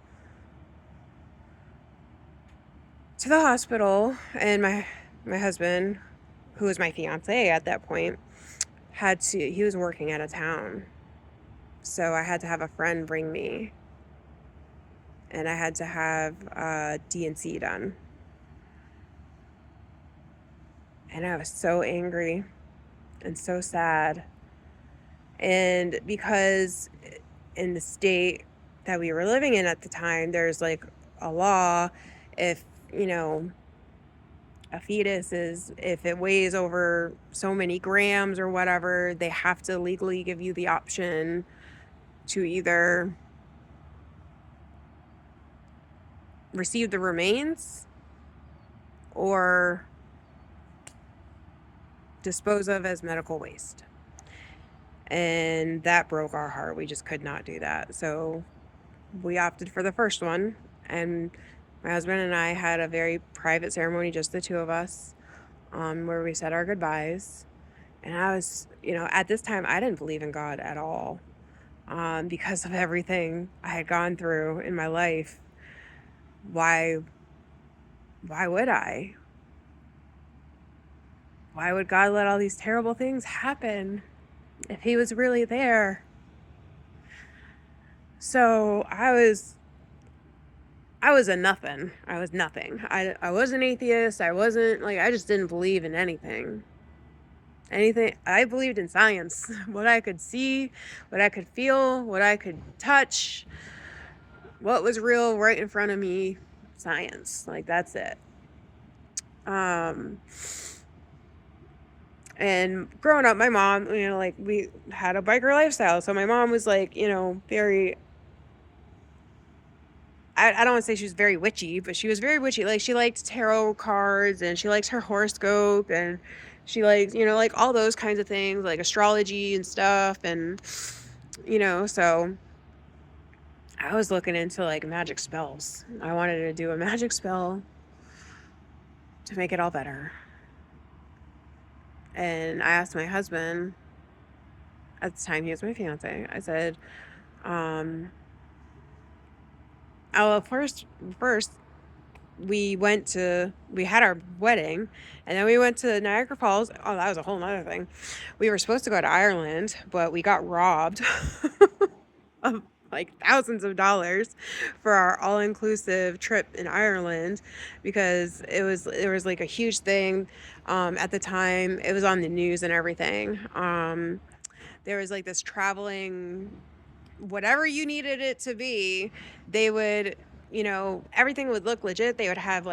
to the hospital, and my husband, who was my fiance at that point, he was working out of town. So I had to have a friend bring me, and I had to have D&C done. And I was so angry and so sad. And because in the state that we were living in at the time, there's like a law, if, you know, a fetus is, if it weighs over so many grams or whatever, they have to legally give you the option to either receive the remains or dispose of as medical waste. And that broke our heart. We just could not do that. So we opted for the first one. And my husband and I had a very private ceremony, just the two of us, where we said our goodbyes. And I was, at this time, I didn't believe in God at all, because of everything I had gone through in my life. Why would I? Why would God let all these terrible things happen if he was really there? So I was a nothing. I was nothing. I was an atheist. I wasn't, I just didn't believe in anything. I believed in science. What I could see, what I could feel, what I could touch, what was real right in front of me, science. That's it. And growing up, my mom, we had a biker lifestyle. So my mom was very, I don't want to say she was very witchy, but she was very witchy. She liked tarot cards, and she likes her horoscope, and she likes, all those kinds of things, like astrology and stuff. And, so I was looking into magic spells. I wanted to do a magic spell to make it all better. And I asked my husband, at the time he was my fiance, I said, first we had our wedding, and then we went to Niagara Falls. Oh, that was a whole nother thing. We were supposed to go to Ireland, but we got robbed of thousands of dollars for our all-inclusive trip in Ireland, because there was a huge thing at the time. It was on the news and everything. There was this traveling, whatever you needed it to be, they would, everything would look legit. They would have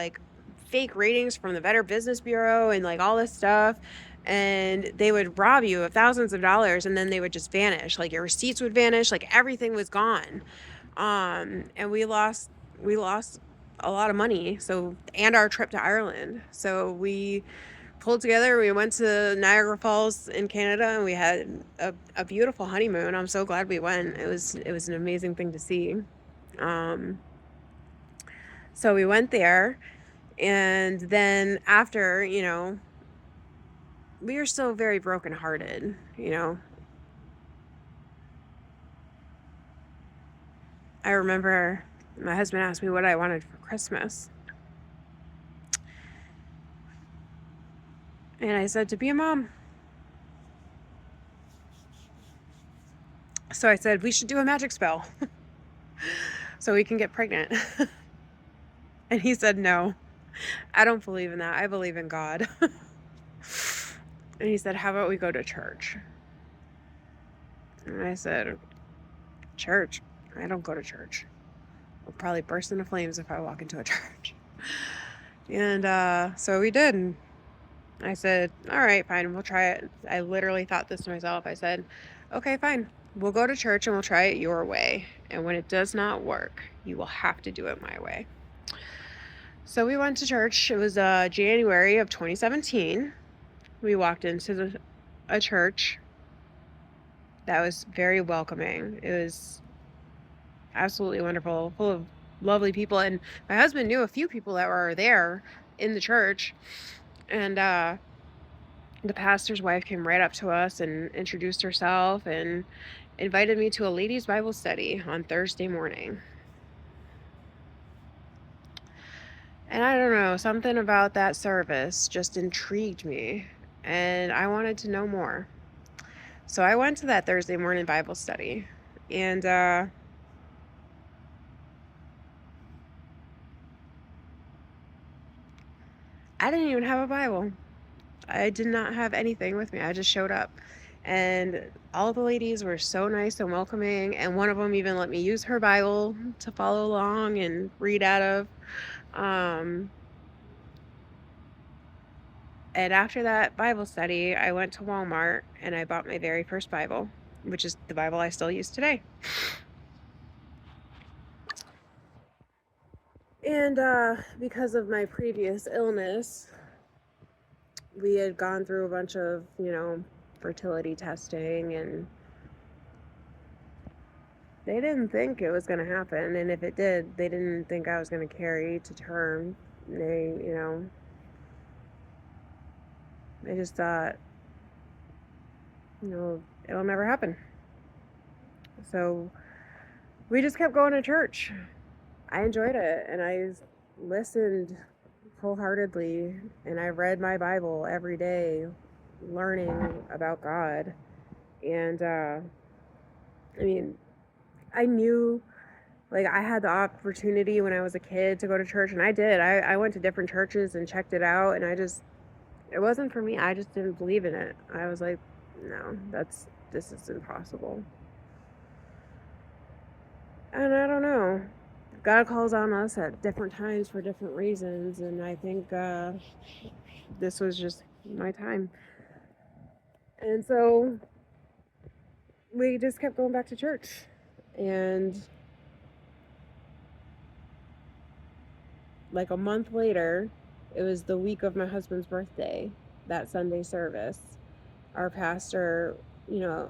fake ratings from the Better Business Bureau and all this stuff. And they would rob you of thousands of dollars, and then they would just vanish. Your receipts would vanish. Everything was gone. And we lost a lot of money. And our trip to Ireland. So we pulled together. We went to Niagara Falls in Canada, and we had a beautiful honeymoon. I'm so glad we went. It was an amazing thing to see. So we went there, and then after, we were still very brokenhearted, I remember my husband asked me what I wanted for Christmas. And I said, to be a mom. So I said, we should do a magic spell so we can get pregnant. And he said, no, I don't believe in that. I believe in God. And he said, how about we go to church? And I said, church? I don't go to church. I'll probably burst into flames if I walk into a church. And so we did. I said, all right, fine, we'll try it. I literally thought this to myself. I said, okay, fine. We'll go to church and we'll try it your way. And when it does not work, you will have to do it my way. So we went to church. It was January of 2017. We walked into a church that was very welcoming. It was absolutely wonderful, full of lovely people. And my husband knew a few people that were there in the church. And the pastor's wife came right up to us and introduced herself and invited me to a ladies' Bible study on Thursday morning. And I don't know, something about that service just intrigued me, and I wanted to know more. So I went to that Thursday morning Bible study, And I didn't even have a Bible. I did not have anything with me. I just showed up. And all the ladies were so nice and welcoming. And one of them even let me use her Bible to follow along and read out of. Um, and after that Bible study, I went to Walmart and I bought my very first Bible, which is the Bible I still use today. And because of my previous illness, we had gone through a bunch of, fertility testing, and they didn't think it was going to happen. And if it did, they didn't think I was going to carry to term. They just thought, it'll never happen. So we just kept going to church. I enjoyed it, and I listened wholeheartedly, and I read my Bible every day, learning about God. And I knew, like, I had the opportunity when I was a kid to go to church, and I did. I went to different churches and checked it out, and it wasn't for me. I just didn't believe in it. I was like, no, this is impossible. And I don't know. God calls on us at different times for different reasons, and I think this was just my time. And so we just kept going back to church. And like a month later, it was the week of my husband's birthday, that Sunday service. Our pastor,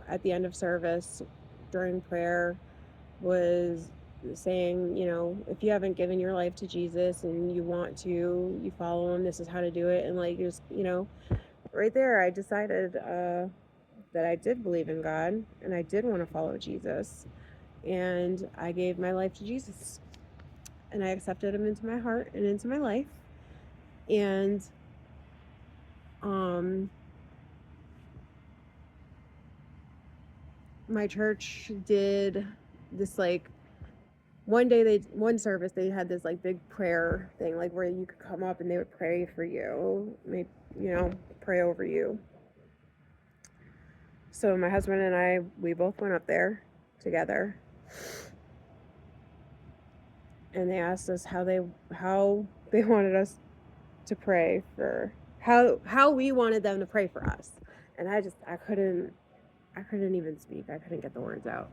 at the end of service during prayer was saying, if you haven't given your life to Jesus and you want to, you follow him, this is how to do it. And like, just, right there, I decided that I did believe in God and I did want to follow Jesus. And I gave my life to Jesus. And I accepted him into my heart and into my life. And my church did this, like, one service they had this like big prayer thing, like where you could come up and they would pray for you, pray over you. So my husband and I, we both went up there together, and they asked us how they wanted us to pray for, how we wanted them to pray for us. And I couldn't even speak. I couldn't get the words out.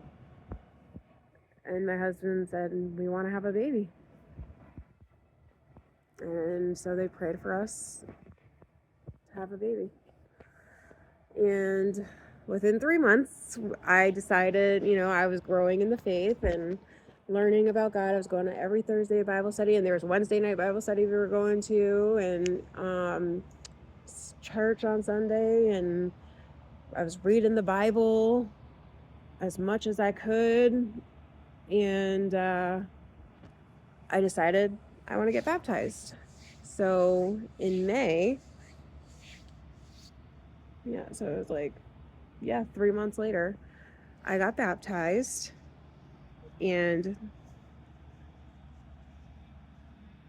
And my husband said, we want to have a baby. And so they prayed for us to have a baby. And within 3 months, I decided, I was growing in the faith and learning about God. I was going to every Thursday Bible study, and there was Wednesday night Bible study we were going to, and church on Sunday, and I was reading the Bible as much as I could, and I decided I want to get baptized. So in May, so it was like, 3 months later, I got baptized, and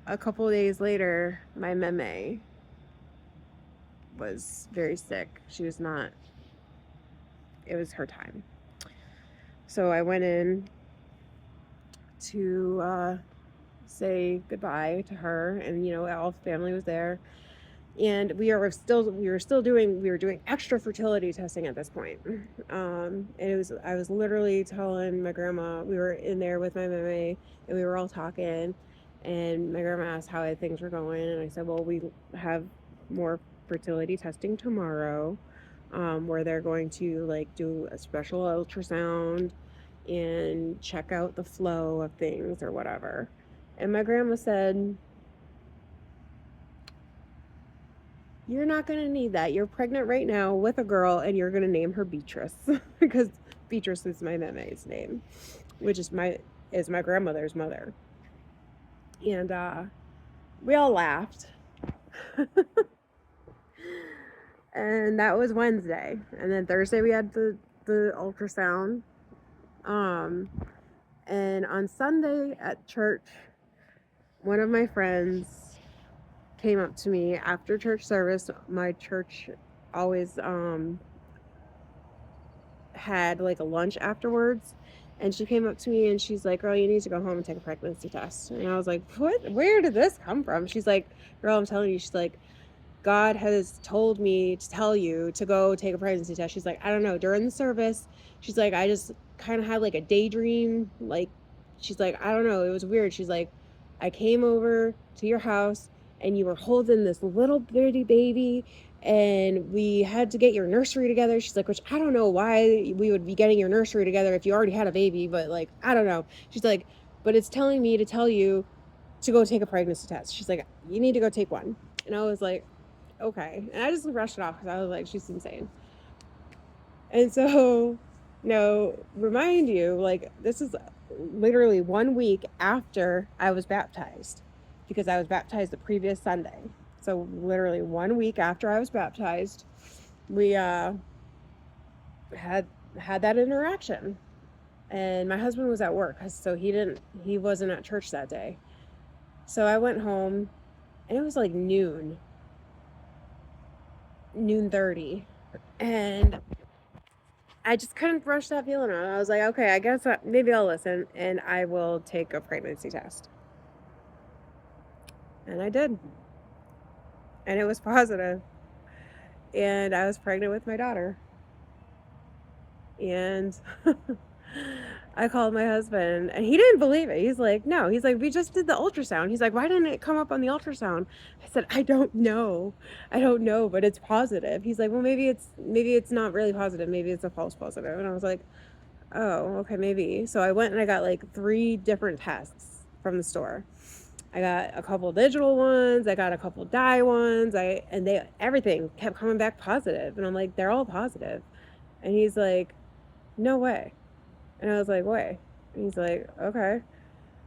a couple of days later, my meme was very sick. She was not, it was her time. So I went in to say goodbye to her, and all the family was there. And we were doing extra fertility testing at this point. And I was literally telling my grandma, we were in there with my meme, and we were all talking, and my grandma asked how things were going, and I said, well, we have more fertility testing tomorrow, where they're going to like do a special ultrasound and check out the flow of things or whatever. And my grandma said, you're not going to need that. You're pregnant right now with a girl, and you're going to name her Beatrice because Beatrice is my meme's name, which is my grandmother's mother. And we all laughed. And that was Wednesday. And then Thursday we had the ultrasound. And on Sunday at church, one of my friends came up to me after church service. My church always had like a lunch afterwards. And she came up to me and she's like, "Girl, you need to go home and take a pregnancy test." And I was like, "What? Where did this come from?" She's like, "Girl, I'm telling you," she's like, "God has told me to tell you to go take a pregnancy test." She's like, "I don't know, during the service," she's like, "I just kind of had like a daydream." Like, she's like, "I don't know, it was weird." She's like, "I came over to your house and you were holding this little bitty baby and we had to get your nursery together." She's like, "Which I don't know why we would be getting your nursery together if you already had a baby, but like, I don't know." She's like, "But it's telling me to tell you to go take a pregnancy test." She's like, "You need to go take one." And I was like, "Okay." And I just brushed it off because I was like, she's insane. And so, no, remind you, like, this is literally 1 week after I was baptized because I was baptized the previous Sunday. So, literally 1 week after I was baptized, we had had that interaction. And my husband was at work, so he wasn't at church that day. So I went home and it was like noon 30. And I just couldn't brush that feeling out. I was like, okay, I guess maybe I'll listen and I will take a pregnancy test. And I did. And it was positive. And I was pregnant with my daughter. And I called my husband and he didn't believe it. He's like, "No." He's like, "We just did the ultrasound." He's like, "Why didn't it come up on the ultrasound?" I said, "I don't know. I don't know, but it's positive." He's like, "Well, maybe it's not really positive. Maybe it's a false positive." And I was like, "Oh, okay, maybe." So I went and I got like 3 different tests from the store. I got a couple digital ones, I got a couple dye ones, and they everything kept coming back positive. And I'm like, "They're all positive." And he's like, "No way." And I was like, "Way." And he's like, "Okay."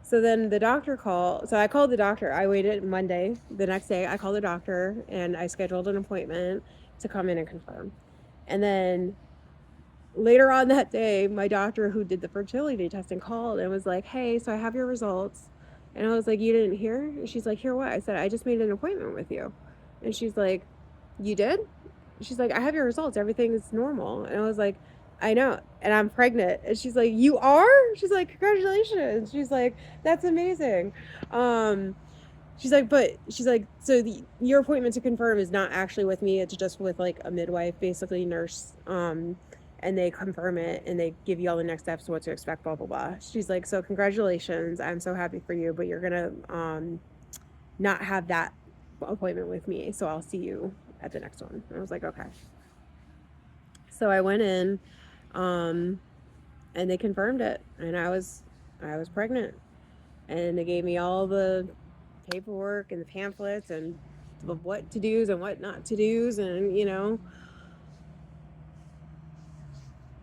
So then the doctor called. So I called the doctor. I waited Monday. The next day, I called the doctor and I scheduled an appointment to come in and confirm. And then later on that day, my doctor who did the fertility testing called and was like, "Hey, so I have your results." And I was like, "You didn't hear?" And she's like, "Hear what?" I said, "I just made an appointment with you." And she's like, "You did?" She's like, "I have your results. Everything is normal." And I was like, "I know. And I'm pregnant." And she's like, "You are?" She's like, "Congratulations." She's like, "That's amazing." Um, she's like, "But," she's like, "So your appointment to confirm is not actually with me. It's just with like a midwife, basically nurse. And they confirm it and they give you all the next steps, what to expect, blah, blah, blah." She's like, "So congratulations. I'm so happy for you, but you're going to not have that appointment with me. So I'll see you at the next one." And I was like, "Okay." So I went in, um, and they confirmed it, and I was pregnant, and they gave me all the paperwork and the pamphlets and what to do's and what not to do's, and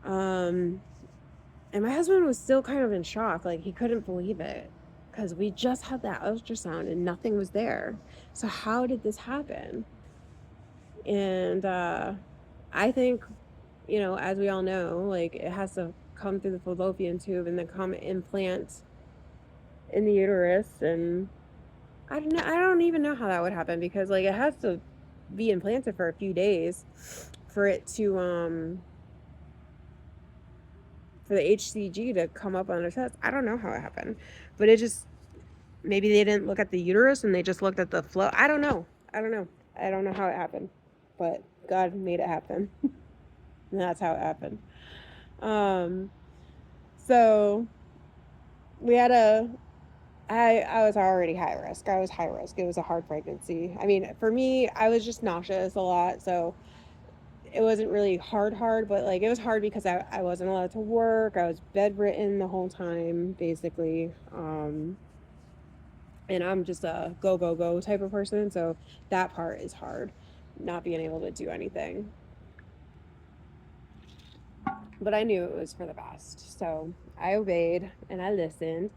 um, and my husband was still kind of in shock, like he couldn't believe it because we just had that ultrasound and nothing was there. So how did this happen? And I think, as we all know, like it has to come through the fallopian tube and then come implant in the uterus. And I don't know, I don't even know how that would happen because like it has to be implanted for a few days for it to for the HCG to come up on a test. I don't know how it happened, but it just maybe they didn't look at the uterus and they just looked at the flow. I don't know. I don't know. I don't know how it happened, but God made it happen. And that's how it happened. Um, so we had I was already high risk. I was high risk. It was a hard pregnancy. I mean, for me, I was just nauseous a lot. So it wasn't really hard, but like it was hard because I wasn't allowed to work. I was bedridden the whole time, basically. And I'm just a go, go, go type of person. So that part is hard, not being able to do anything. But I knew it was for the best. So I obeyed and I listened.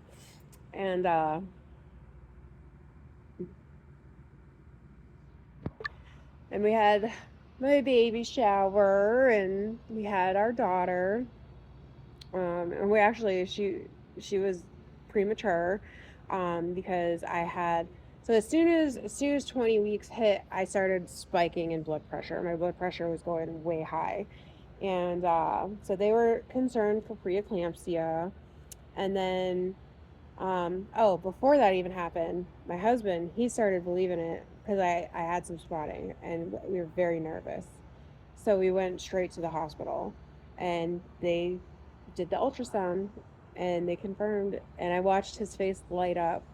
And we had my baby shower and we had our daughter. And we actually she was premature, because I had so as soon as 20 weeks hit, I started spiking in blood pressure. My blood pressure was going way high, and so they were concerned for preeclampsia. And then, oh, before that even happened, my husband, he started believing it because I had some spotting and we were very nervous. So we went straight to the hospital and they did the ultrasound and they confirmed. And I watched his face light up.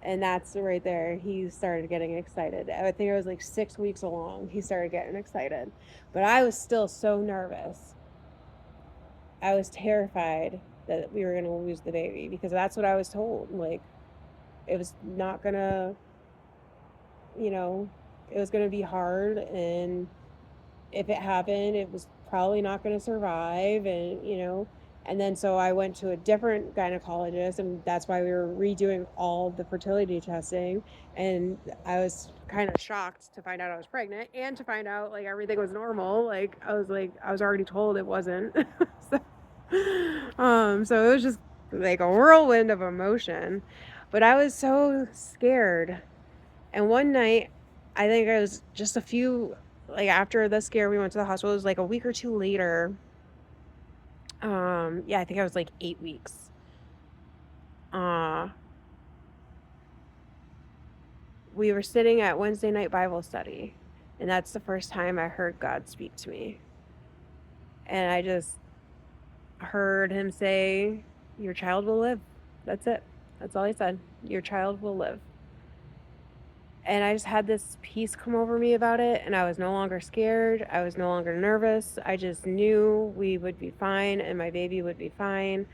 And that's right there. He started getting excited. I think it was like 6 weeks along. He started getting excited. But I was still so nervous. I was terrified that we were going to lose the baby because that's what I was told. Like, it was not going to, you know, it was going to be hard. And if it happened, it was probably not going to survive. And then so I went to a different gynecologist, and that's why we were redoing all the fertility testing. And I was kind of shocked to find out I was pregnant and to find out like everything was normal. Like, I was already told it wasn't. so, so it was just like a whirlwind of emotion. But I was so scared. And one night, I think it was just a few, like after the scare, we went to the hospital. It was like a week or two later. Yeah, I think I was like 8 weeks. Uh, we were sitting at Wednesday night Bible study, and that's the first time I heard God speak to me. And I just heard him say, "Your child will live." That's it. That's all he said. Your child will live. And I just had this peace come over me about it, and I was no longer scared. I was no longer nervous. I just knew we would be fine and my baby would be fine.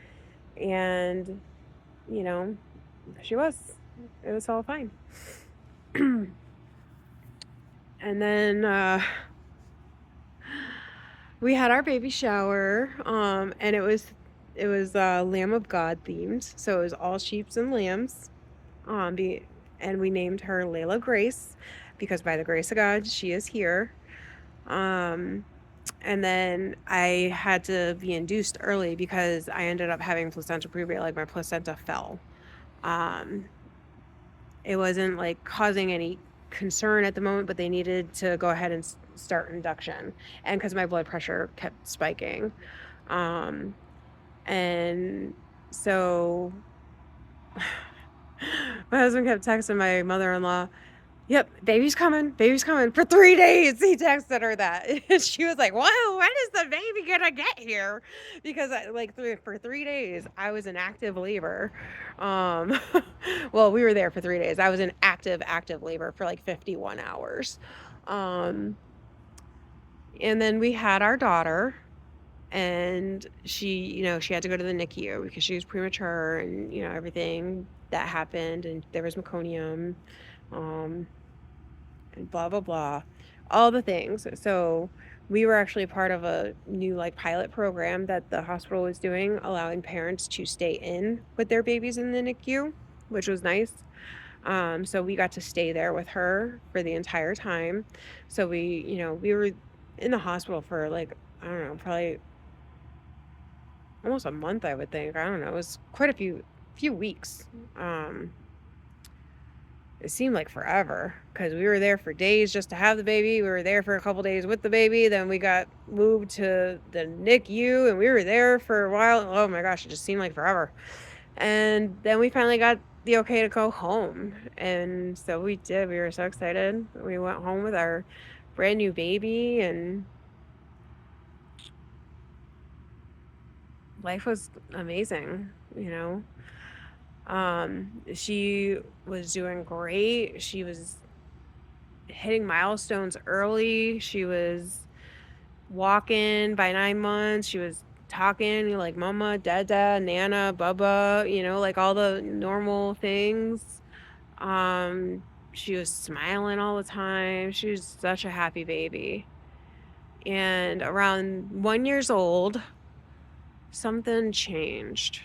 And, you know, she was. It was all fine. And then we had our baby shower, and it was Lamb of God themed, so it was all sheeps and lambs. And we named her Layla Grace because by the grace of God, she is here. Um, and then I had to be induced early because I ended up having placenta previa, like my placenta fell. Um, it wasn't like causing any concern at the moment, but they needed to go ahead and start induction. And because my blood pressure kept spiking. Um, and so my husband kept texting my mother-in-law, "Yep, baby's coming for 3 days." He texted her that. And she was like, "Whoa, when is the baby gonna get here?" Because for 3 days, I was in active labor. Um, well, we were there for 3 days. I was in active labor for like 51 hours. Um, and then we had our daughter, and she had to go to the NICU because she was premature, and everything that happened, and there was meconium, um, and blah blah blah, all the things. So we were actually part of a new like pilot program that the hospital was doing, allowing parents to stay in with their babies in the NICU, which was nice. So we got to stay there with her for the entire time. So we were in the hospital for like, I don't know, probably almost a month, I would think. I don't know. It was quite a few weeks. It seemed like forever because we were there for days just to have the baby. We were there for a couple days with the baby. Then we got moved to the NICU and we were there for a while. Oh my gosh, it just seemed like forever. And then we finally got the okay to go home. And so we did. We were so excited. We went home with our brand new baby, and life was amazing, She was doing great. She was hitting milestones early. She was walking by 9 months. She was talking like mama, dada, nana, baba, like all the normal things. She was smiling all the time. She was such a happy baby. And around 1 years old, something changed.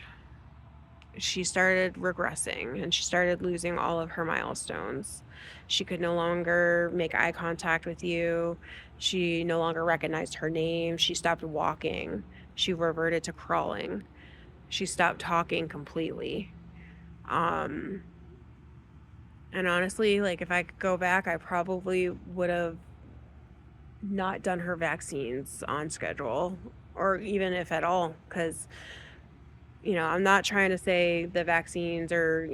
She started regressing and she started losing all of her milestones. She could no longer make eye contact with you. She no longer recognized her name. She stopped walking. she reverted to crawling. She stopped talking completely. Um, and honestly, like if I could go back, I probably would have not done her vaccines on schedule, or even if at all, because, I'm not trying to say the vaccines are,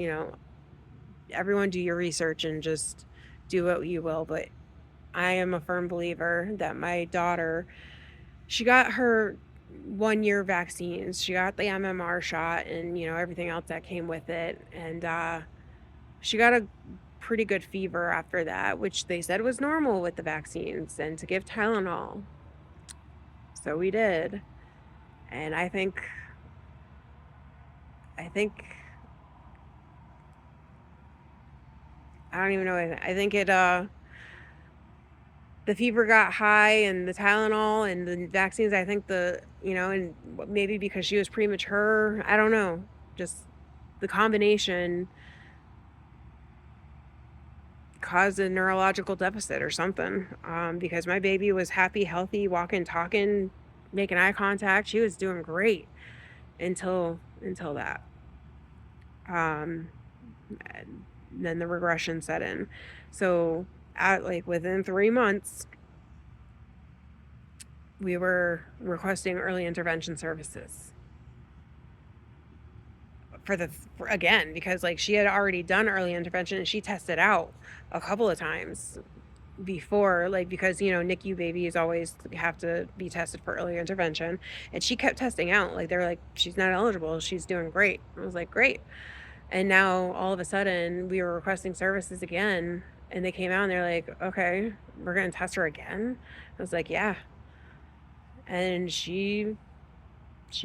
everyone do your research and just do what you will, but I am a firm believer that my daughter, she got her 1 year vaccines. She got the MMR shot and, everything else that came with it. And she got a pretty good fever after that, which they said was normal with the vaccines, and to give Tylenol. So we did. And I think, I don't even know. I think the fever got high and the Tylenol and the vaccines, I think and maybe because she was premature, I don't know. Just the combination caused a neurological deficit or something. Because my baby was happy, healthy, walking, talking, making eye contact. She was doing great until that. And then the regression set in. So within 3 months, we were requesting early intervention services again, because she had already done early intervention and she tested out a couple of times before, because NICU babies always have to be tested for early intervention, and she kept testing out. They're like, she's not eligible, she's doing great. I was like, great. And now all of a sudden we were requesting services again, and they came out and they're like, okay, we're gonna test her again. I was like, yeah. And she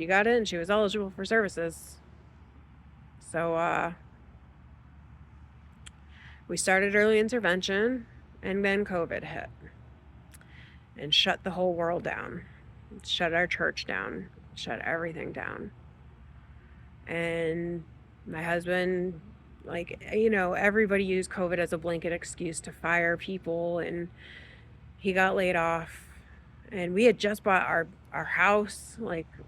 got in, she was eligible for services. So we started early intervention, and then COVID hit and shut the whole world down, shut our church down, shut everything down. And my husband, everybody used COVID as a blanket excuse to fire people, and he got laid off. And we had just bought our house,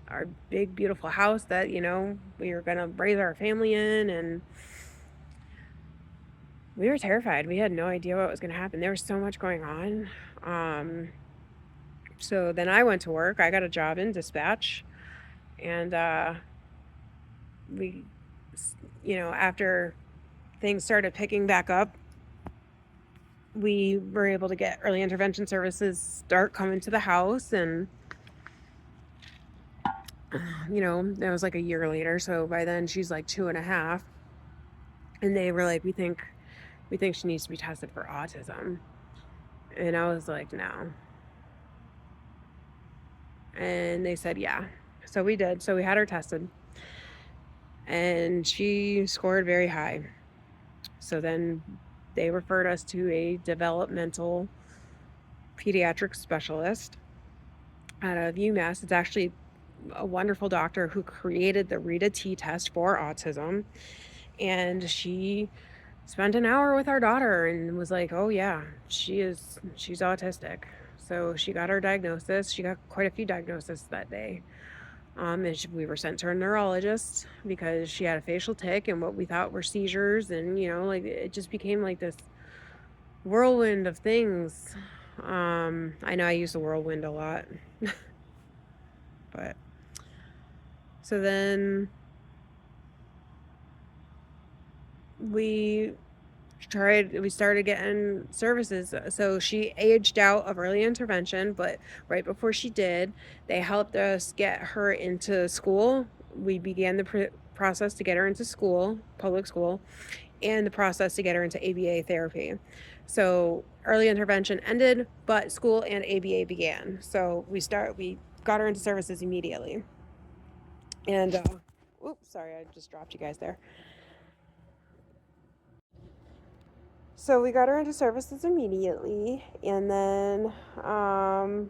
our big, beautiful house that, we were going to raise our family in, and we were terrified. We had no idea what was going to happen. There was so much going on. So then I went to work. I got a job in dispatch, and we, after things started picking back up, we were able to get early intervention services start coming to the house, and that was a year later. So by then she's 2.5, and they were like, we think she needs to be tested for autism. And I was like, no. And they said, yeah. So we did. So we had her tested, and she scored very high. So then they referred us to a developmental pediatric specialist out of UMass. It's actually a wonderful doctor who created the Rita T test for autism. And she spent an hour with our daughter and was like, oh yeah, she's autistic. So she got her diagnosis. She got quite a few diagnoses that day. And we were sent to a neurologist because she had a facial tic and what we thought were seizures. And, it just became this whirlwind of things. I know I use the whirlwind a lot. But so then we started getting services. So she aged out of early intervention, but right before she did, they helped us get her into school. We began the process to get her into school, public school, and the process to get her into ABA therapy. So early intervention ended, but school and ABA began. So we got her into services immediately. And oops, sorry, I just dropped you guys there. So we got her into services immediately, and then, it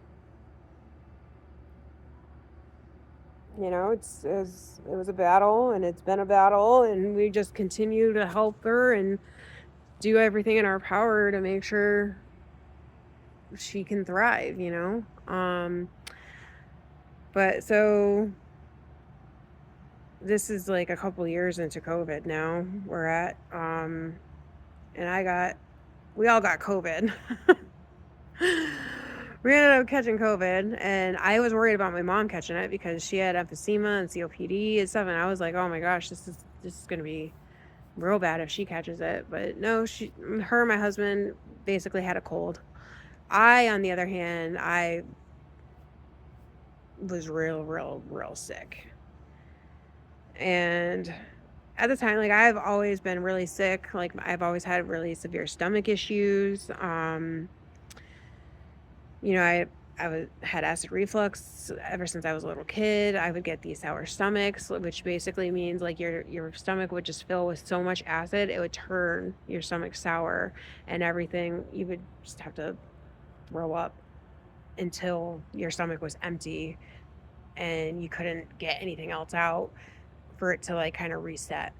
was a battle, and it's been a battle, and we just continue to help her and do everything in our power to make sure she can thrive, But so this is like a couple years into COVID now we're at. And we all got COVID. We ended up catching COVID, and I was worried about my mom catching it because she had emphysema and COPD and stuff, and I was like, oh my gosh, this is gonna be real bad if she catches it. But no, her and my husband basically had a cold. I, on the other hand, I was real sick. And at the time, like, I've always been really sick. Like, I've always had really severe stomach issues. Had acid reflux ever since I was a little kid. I would get these sour stomachs, which basically means like your stomach would just fill with so much acid, it would turn your stomach sour and everything. You would just have to throw up until your stomach was empty and you couldn't get anything else out for it to like kind of reset.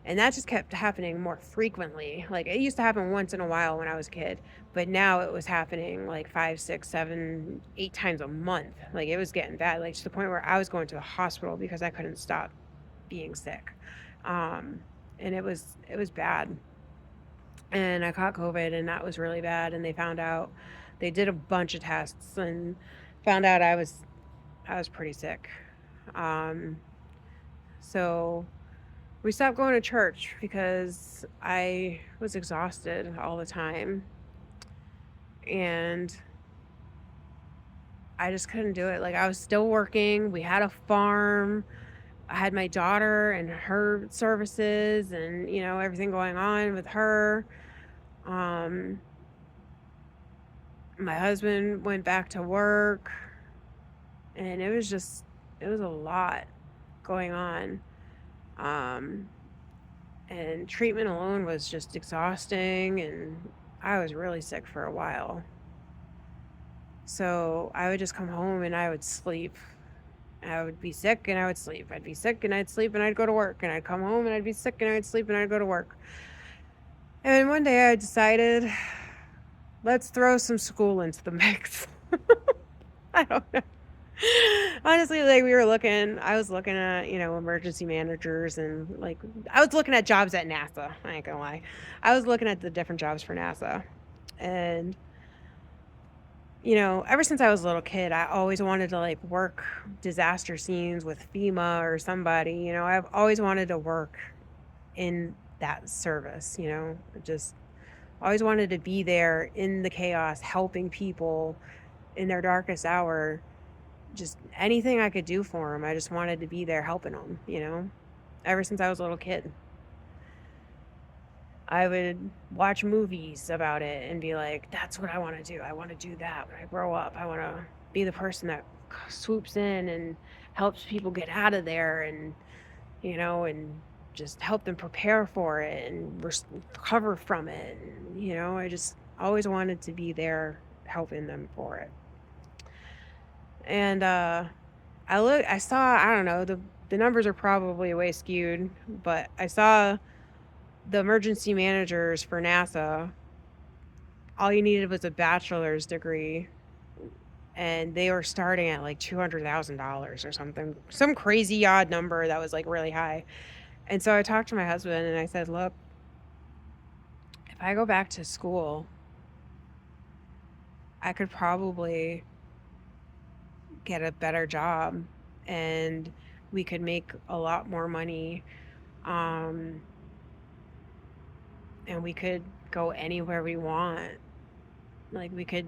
And that just kept happening more frequently. Like, it used to happen once in a while when I was a kid, but now it was happening like 5, 6, 7, 8 times a month. Like, it was getting bad, like to the point where I was going to the hospital because I couldn't stop being sick. And it was bad. And I caught COVID, and that was really bad. And they did a bunch of tests and found out I was pretty sick. So we stopped going to church because I was exhausted all the time. And I just couldn't do it. Like, I was still working. We had a farm. I had my daughter and her services and, everything going on with her. My husband went back to work, and it was a lot going on. And treatment alone was just exhausting, and I was really sick for a while. So I would just come home and I would sleep. I would be sick and I would sleep. I'd be sick and I'd sleep and I'd go to work. And I'd come home and I'd be sick and I'd sleep and I'd go to work. And one day I decided, let's throw some school into the mix. I don't know. Honestly, like, I was looking at, emergency managers, and like, I was looking at jobs at NASA. I ain't gonna lie. I was looking at the different jobs for NASA. And, ever since I was a little kid, I always wanted to like work disaster scenes with FEMA or somebody. I've always wanted to work in that service, just always wanted to be there in the chaos, helping people in their darkest hour. Just anything I could do for them. I just wanted to be there helping them, ever since I was a little kid. I would watch movies about it and be like, that's what I want to do. I want to do that when I grow up. I want to be the person that swoops in and helps people get out of there, and, and just help them prepare for it and recover from it. And, I just always wanted to be there helping them for it. And I saw, I don't know, the numbers are probably way skewed, but I saw the emergency managers for NASA. All you needed was a bachelor's degree, and they were starting at like $200,000 or something, some crazy odd number that was like really high. And so I talked to my husband and I said, look, if I go back to school, I could probably get a better job and we could make a lot more money. And we could go anywhere we want. Like, we could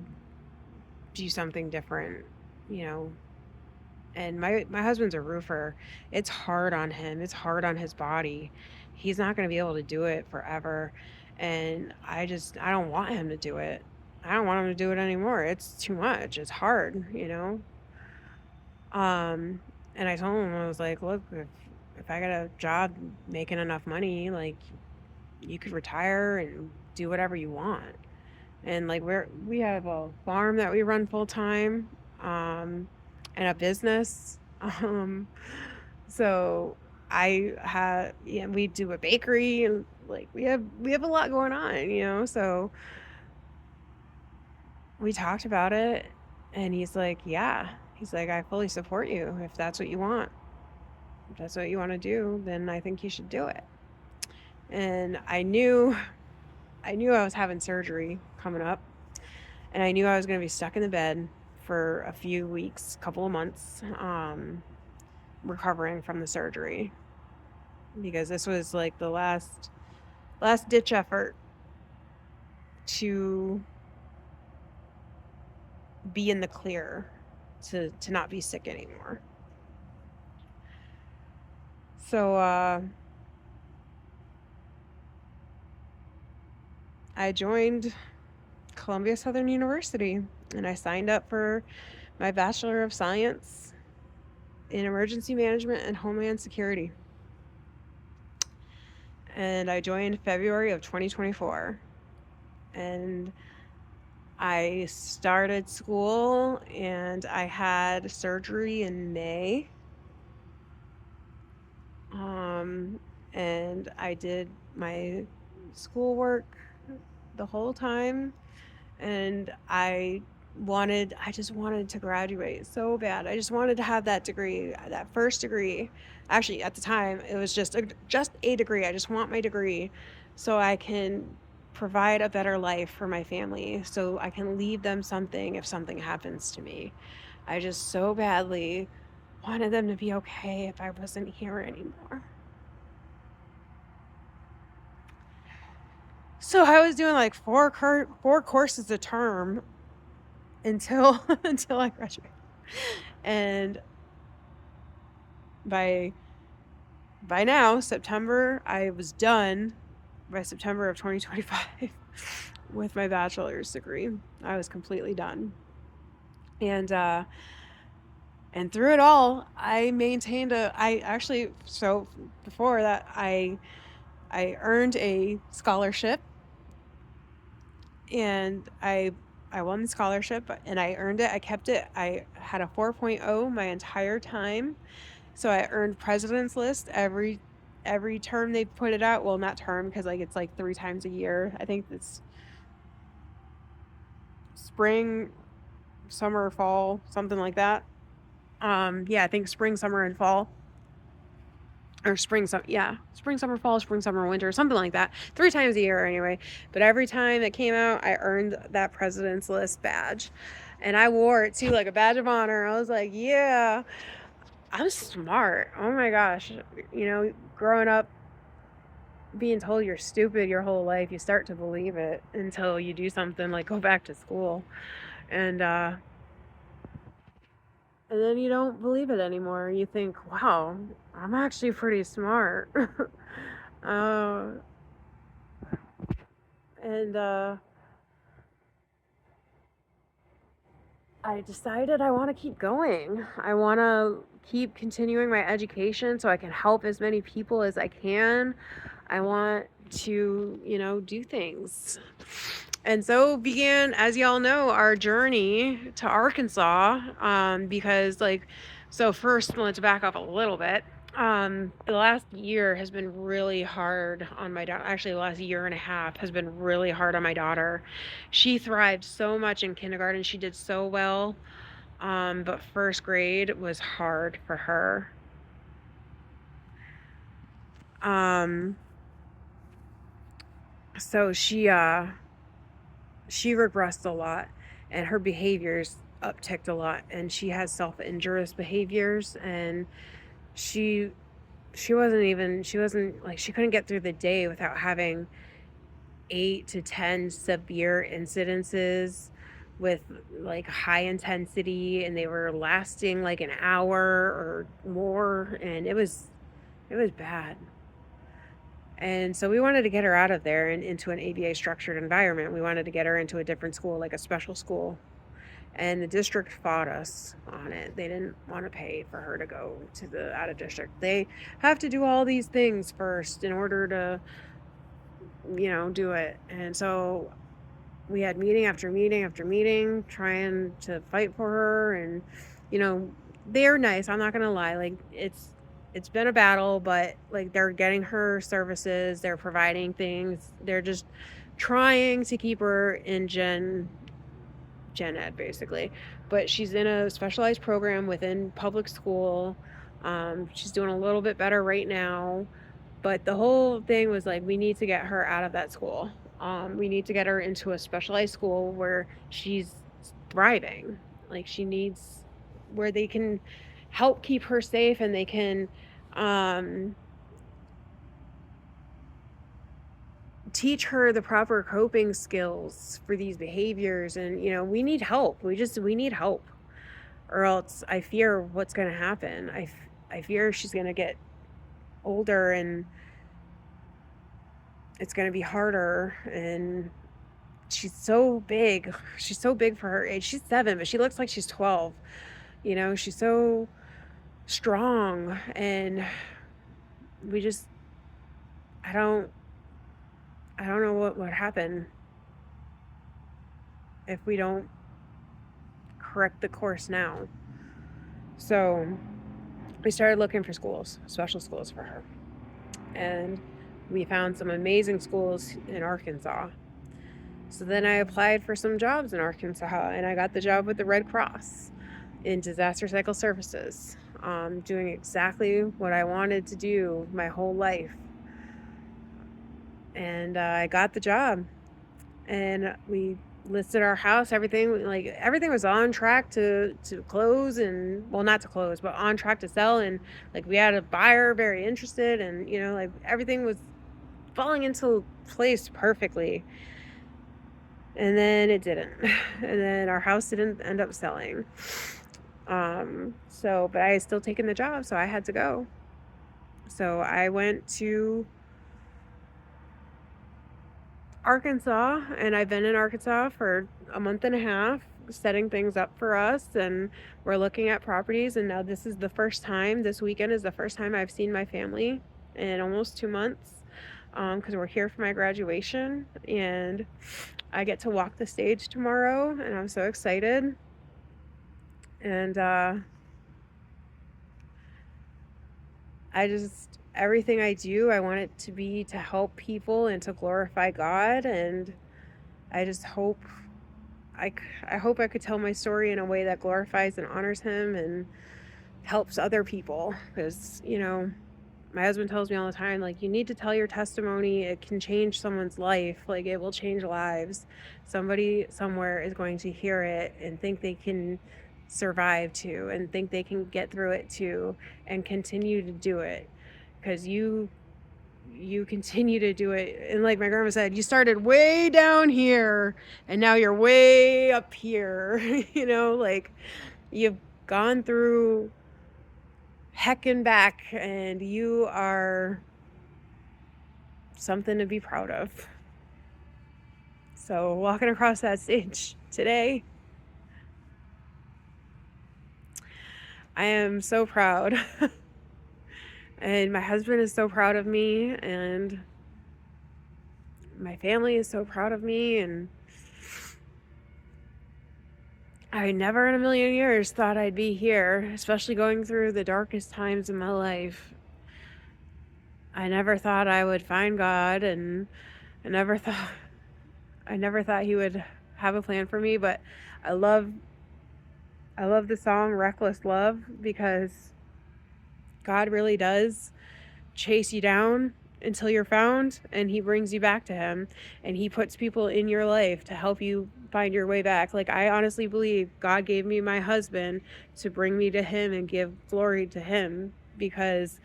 do something different, And my husband's a roofer. It's hard on him. It's hard on his body. He's not going to be able to do it forever. And I don't want him to do it. I don't want him to do it anymore. It's too much. It's hard, And I told him, I was like, look, if I got a job making enough money, like, you could retire and do whatever you want. And like, we have a farm that we run full time, and a business. So we do a bakery, and like, we have a lot going on, so we talked about it, and he's like, yeah, He's like, I fully support you. If that's what you want, if that's what you want to do, then I think you should do it. And I knew I was having surgery coming up, and I knew I was going to be stuck in the bed for a few weeks, couple of months, recovering from the surgery, because this was like the last ditch effort to be in the clear, to not be sick anymore. So I joined Columbia Southern University, and I signed up for my Bachelor of Science in Emergency Management and Homeland Security. And I joined February of 2024. And I started school and I had surgery in May. And I did my schoolwork the whole time, and I just wanted to graduate so bad. I just wanted to have that degree, that first degree. Actually, at the time, it was just a degree. I just want my degree so I can provide a better life for my family, so I can leave them something if something happens to me. I just so badly wanted them to be okay if I wasn't here anymore. So I was doing like four courses a term until I graduated. And by now, September, I was done by September of 2025 with my bachelor's degree. I was completely done. And through it all, I maintained so before that, I earned a scholarship, and I won the scholarship, and I earned it. I kept it. I had a 4.0 my entire time. So I earned President's List every term they put it out. Well, not term, because like it's like 3 times a year. I think it's spring, summer, fall, something like that. I think spring, summer, and fall. Or spring, summer, fall, spring, summer, winter, something like that. 3 times a year anyway. But every time it came out, I earned that President's List badge. And I wore it too, like a badge of honor. I was like, yeah, I'm smart. Oh my gosh. Growing up being told you're stupid your whole life, you start to believe it until you do something like go back to school. And then you don't believe it anymore. You think, wow, I'm actually pretty smart. And I decided I want to keep going. I want to keep continuing my education so I can help as many people as I can. I want to, do things. And so began, as y'all know, our journey to Arkansas, because first, let's back up a little bit. The last year has been really hard on my daughter. Actually, the last year and a half has been really hard on my daughter. She thrived so much in kindergarten. She did so well. But first grade was hard for her. So she regressed a lot, and her behaviors upticked a lot, and she has self-injurious behaviors, and she couldn't get through the day without having 8 to 10 severe incidences with like high intensity, and they were lasting like an hour or more, and it was bad. And so we wanted to get her out of there and into an ABA structured environment. We wanted to get her into a different school, like a special school. And the district fought us on it. They didn't want to pay for her to go to the out of district. They have to do all these things first in order to, do it. And so we had meeting after meeting after meeting trying to fight for her. And, they're nice. I'm not going to lie. Like, it's been a battle, but like they're getting her services, they're providing things, they're just trying to keep her in Gen gen ed basically, but she's in a specialized program within public school. She's doing a little bit better right now, but the whole thing was like, we need to get her out of that school. We need to get her into a specialized school where she's thriving. Like, she needs where they can help keep her safe, and they can teach her the proper coping skills for these behaviors. And we need help. We need help, or else I fear what's going to happen. I fear she's going to get older and it's going to be harder. And she's so big for her age. She's 7, but she looks like she's 12. She's so strong, and we just I don't know what would happen if we don't correct the course now. So we started looking for schools, special schools for her, and we found some amazing schools in Arkansas. So then I applied for some jobs in Arkansas, and I got the job with the Red Cross in disaster cycle services, doing exactly what I wanted to do my whole life. And I got the job, and we listed our house. Everything was on track to close, and well, not to close, but on track to sell. And like, we had a buyer very interested, and like, everything was falling into place perfectly. And then it didn't. And then our house didn't end up selling. But I had still taken the job, so I had to go. So I went to Arkansas, and I've been in Arkansas for a month and a half, setting things up for us, and we're looking at properties. And now this weekend is the first time I've seen my family in almost 2 months, because we're here for my graduation, and I get to walk the stage tomorrow, and I'm so excited. And everything I do, I want it to be to help people and to glorify God. And I just hope I could tell my story in a way that glorifies and honors Him and helps other people. Because my husband tells me all the time, like, you need to tell your testimony. It can change someone's life. Like, it will change lives. Somebody somewhere is going to hear it and think they can survive too, and think they can get through it too, and continue to do it. Because you continue to do it. And like my grandma said, you started way down here and now you're way up here. Like, you've gone through heck and back, and you are something to be proud of. So walking across that stage today, I am so proud. And my husband is so proud of me, and my family is so proud of me. And I never in a million years thought I'd be here, especially going through the darkest times in my life. I never thought I would find God, and I never thought He would have a plan for me. But I love the song Reckless Love, because God really does chase you down until you're found, and He brings you back to Him, and He puts people in your life to help you find your way back. Like, I honestly believe God gave me my husband to bring me to Him and give glory to Him, because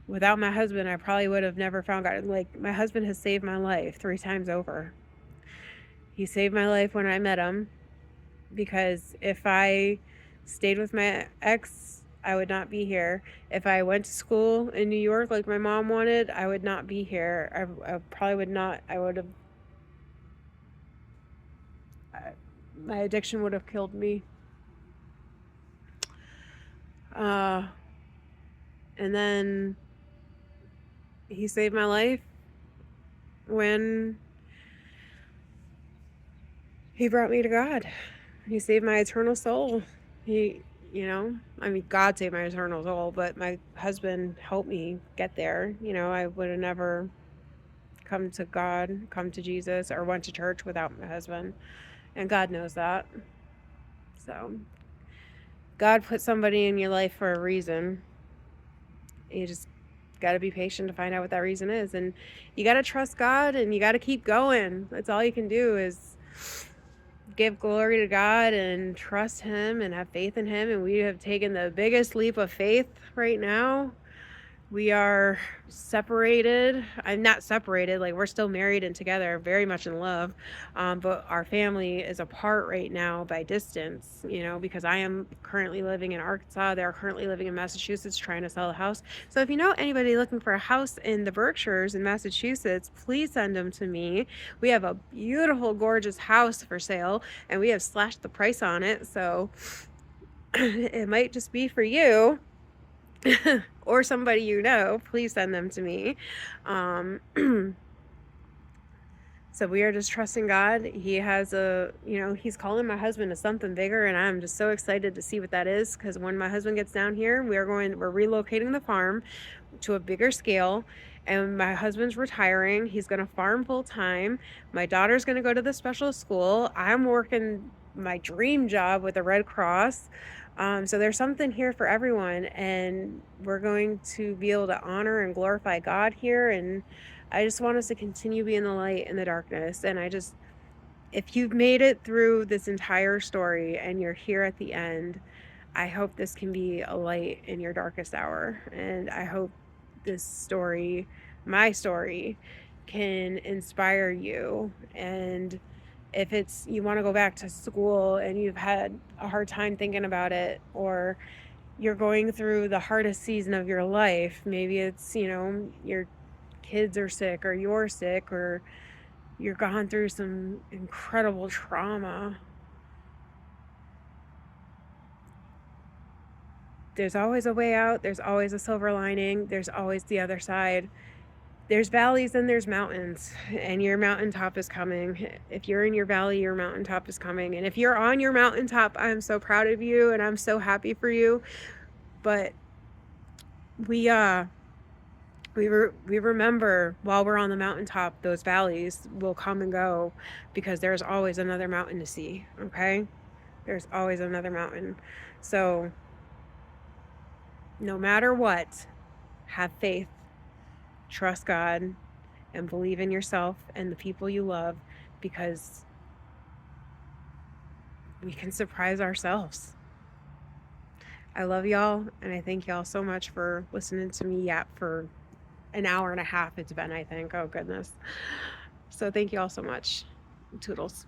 without my husband, I probably would have never found God. Like, my husband has saved my life 3 times over. He saved my life when I met him, because if I stayed with my ex, I would not be here. If I went to school in New York like my mom wanted, I would not be here. I probably would not. I would have... my addiction would have killed me. And then He saved my life when He brought me to God. He saved my eternal soul. God saved my eternal soul, but my husband helped me get there. I would have never come to God, come to Jesus, or went to church without my husband. And God knows that. So God put somebody in your life for a reason. You just got to be patient to find out what that reason is. And you got to trust God and you got to keep going. That's all you can do is give glory to God and trust Him and have faith in Him. And we have taken the biggest leap of faith right now. We are separated. I'm not separated, like we're still married and together, very much in love. But our family is apart right now by distance, because I am currently living in Arkansas. They're currently living in Massachusetts trying to sell a house. So if you know anybody looking for a house in the Berkshires in Massachusetts, please send them to me. We have a beautiful, gorgeous house for sale and we have slashed the price on it. So it might just be for you. Or somebody please send them to me. So we are just trusting God. He has he's calling my husband to something bigger, and I'm just so excited to see what that is, because when my husband gets down here, we're relocating the farm to a bigger scale, and my husband's retiring. He's going to farm full time. My daughter's going to go to the special school. I'm working my dream job with the Red Cross. So there's something here for everyone, and we're going to be able to honor and glorify God here. And I just want us to continue being the light in the darkness. And if you've made it through this entire story and you're here at the end, I hope this can be a light in your darkest hour. And I hope this story, my story, can inspire you. And if it's you want to go back to school and you've had a hard time thinking about it, or you're going through the hardest season of your life, maybe it's, your kids are sick or you're sick or you're gone through some incredible trauma, there's always a way out. There's always a silver lining. There's always the other side. There's valleys and there's mountains, and your mountaintop is coming. If you're in your valley, your mountaintop is coming. And if you're on your mountaintop, I'm so proud of you and I'm so happy for you. But we remember while we're on the mountaintop, those valleys will come and go, because there's always another mountain to see. Okay? There's always another mountain. So no matter what, have faith, trust God, and believe in yourself and the people you love, because we can surprise ourselves. I love y'all, and I thank y'all so much for listening to me yap for an hour and a half. It's been, I think. Oh, goodness. So thank you all so much. Toodles.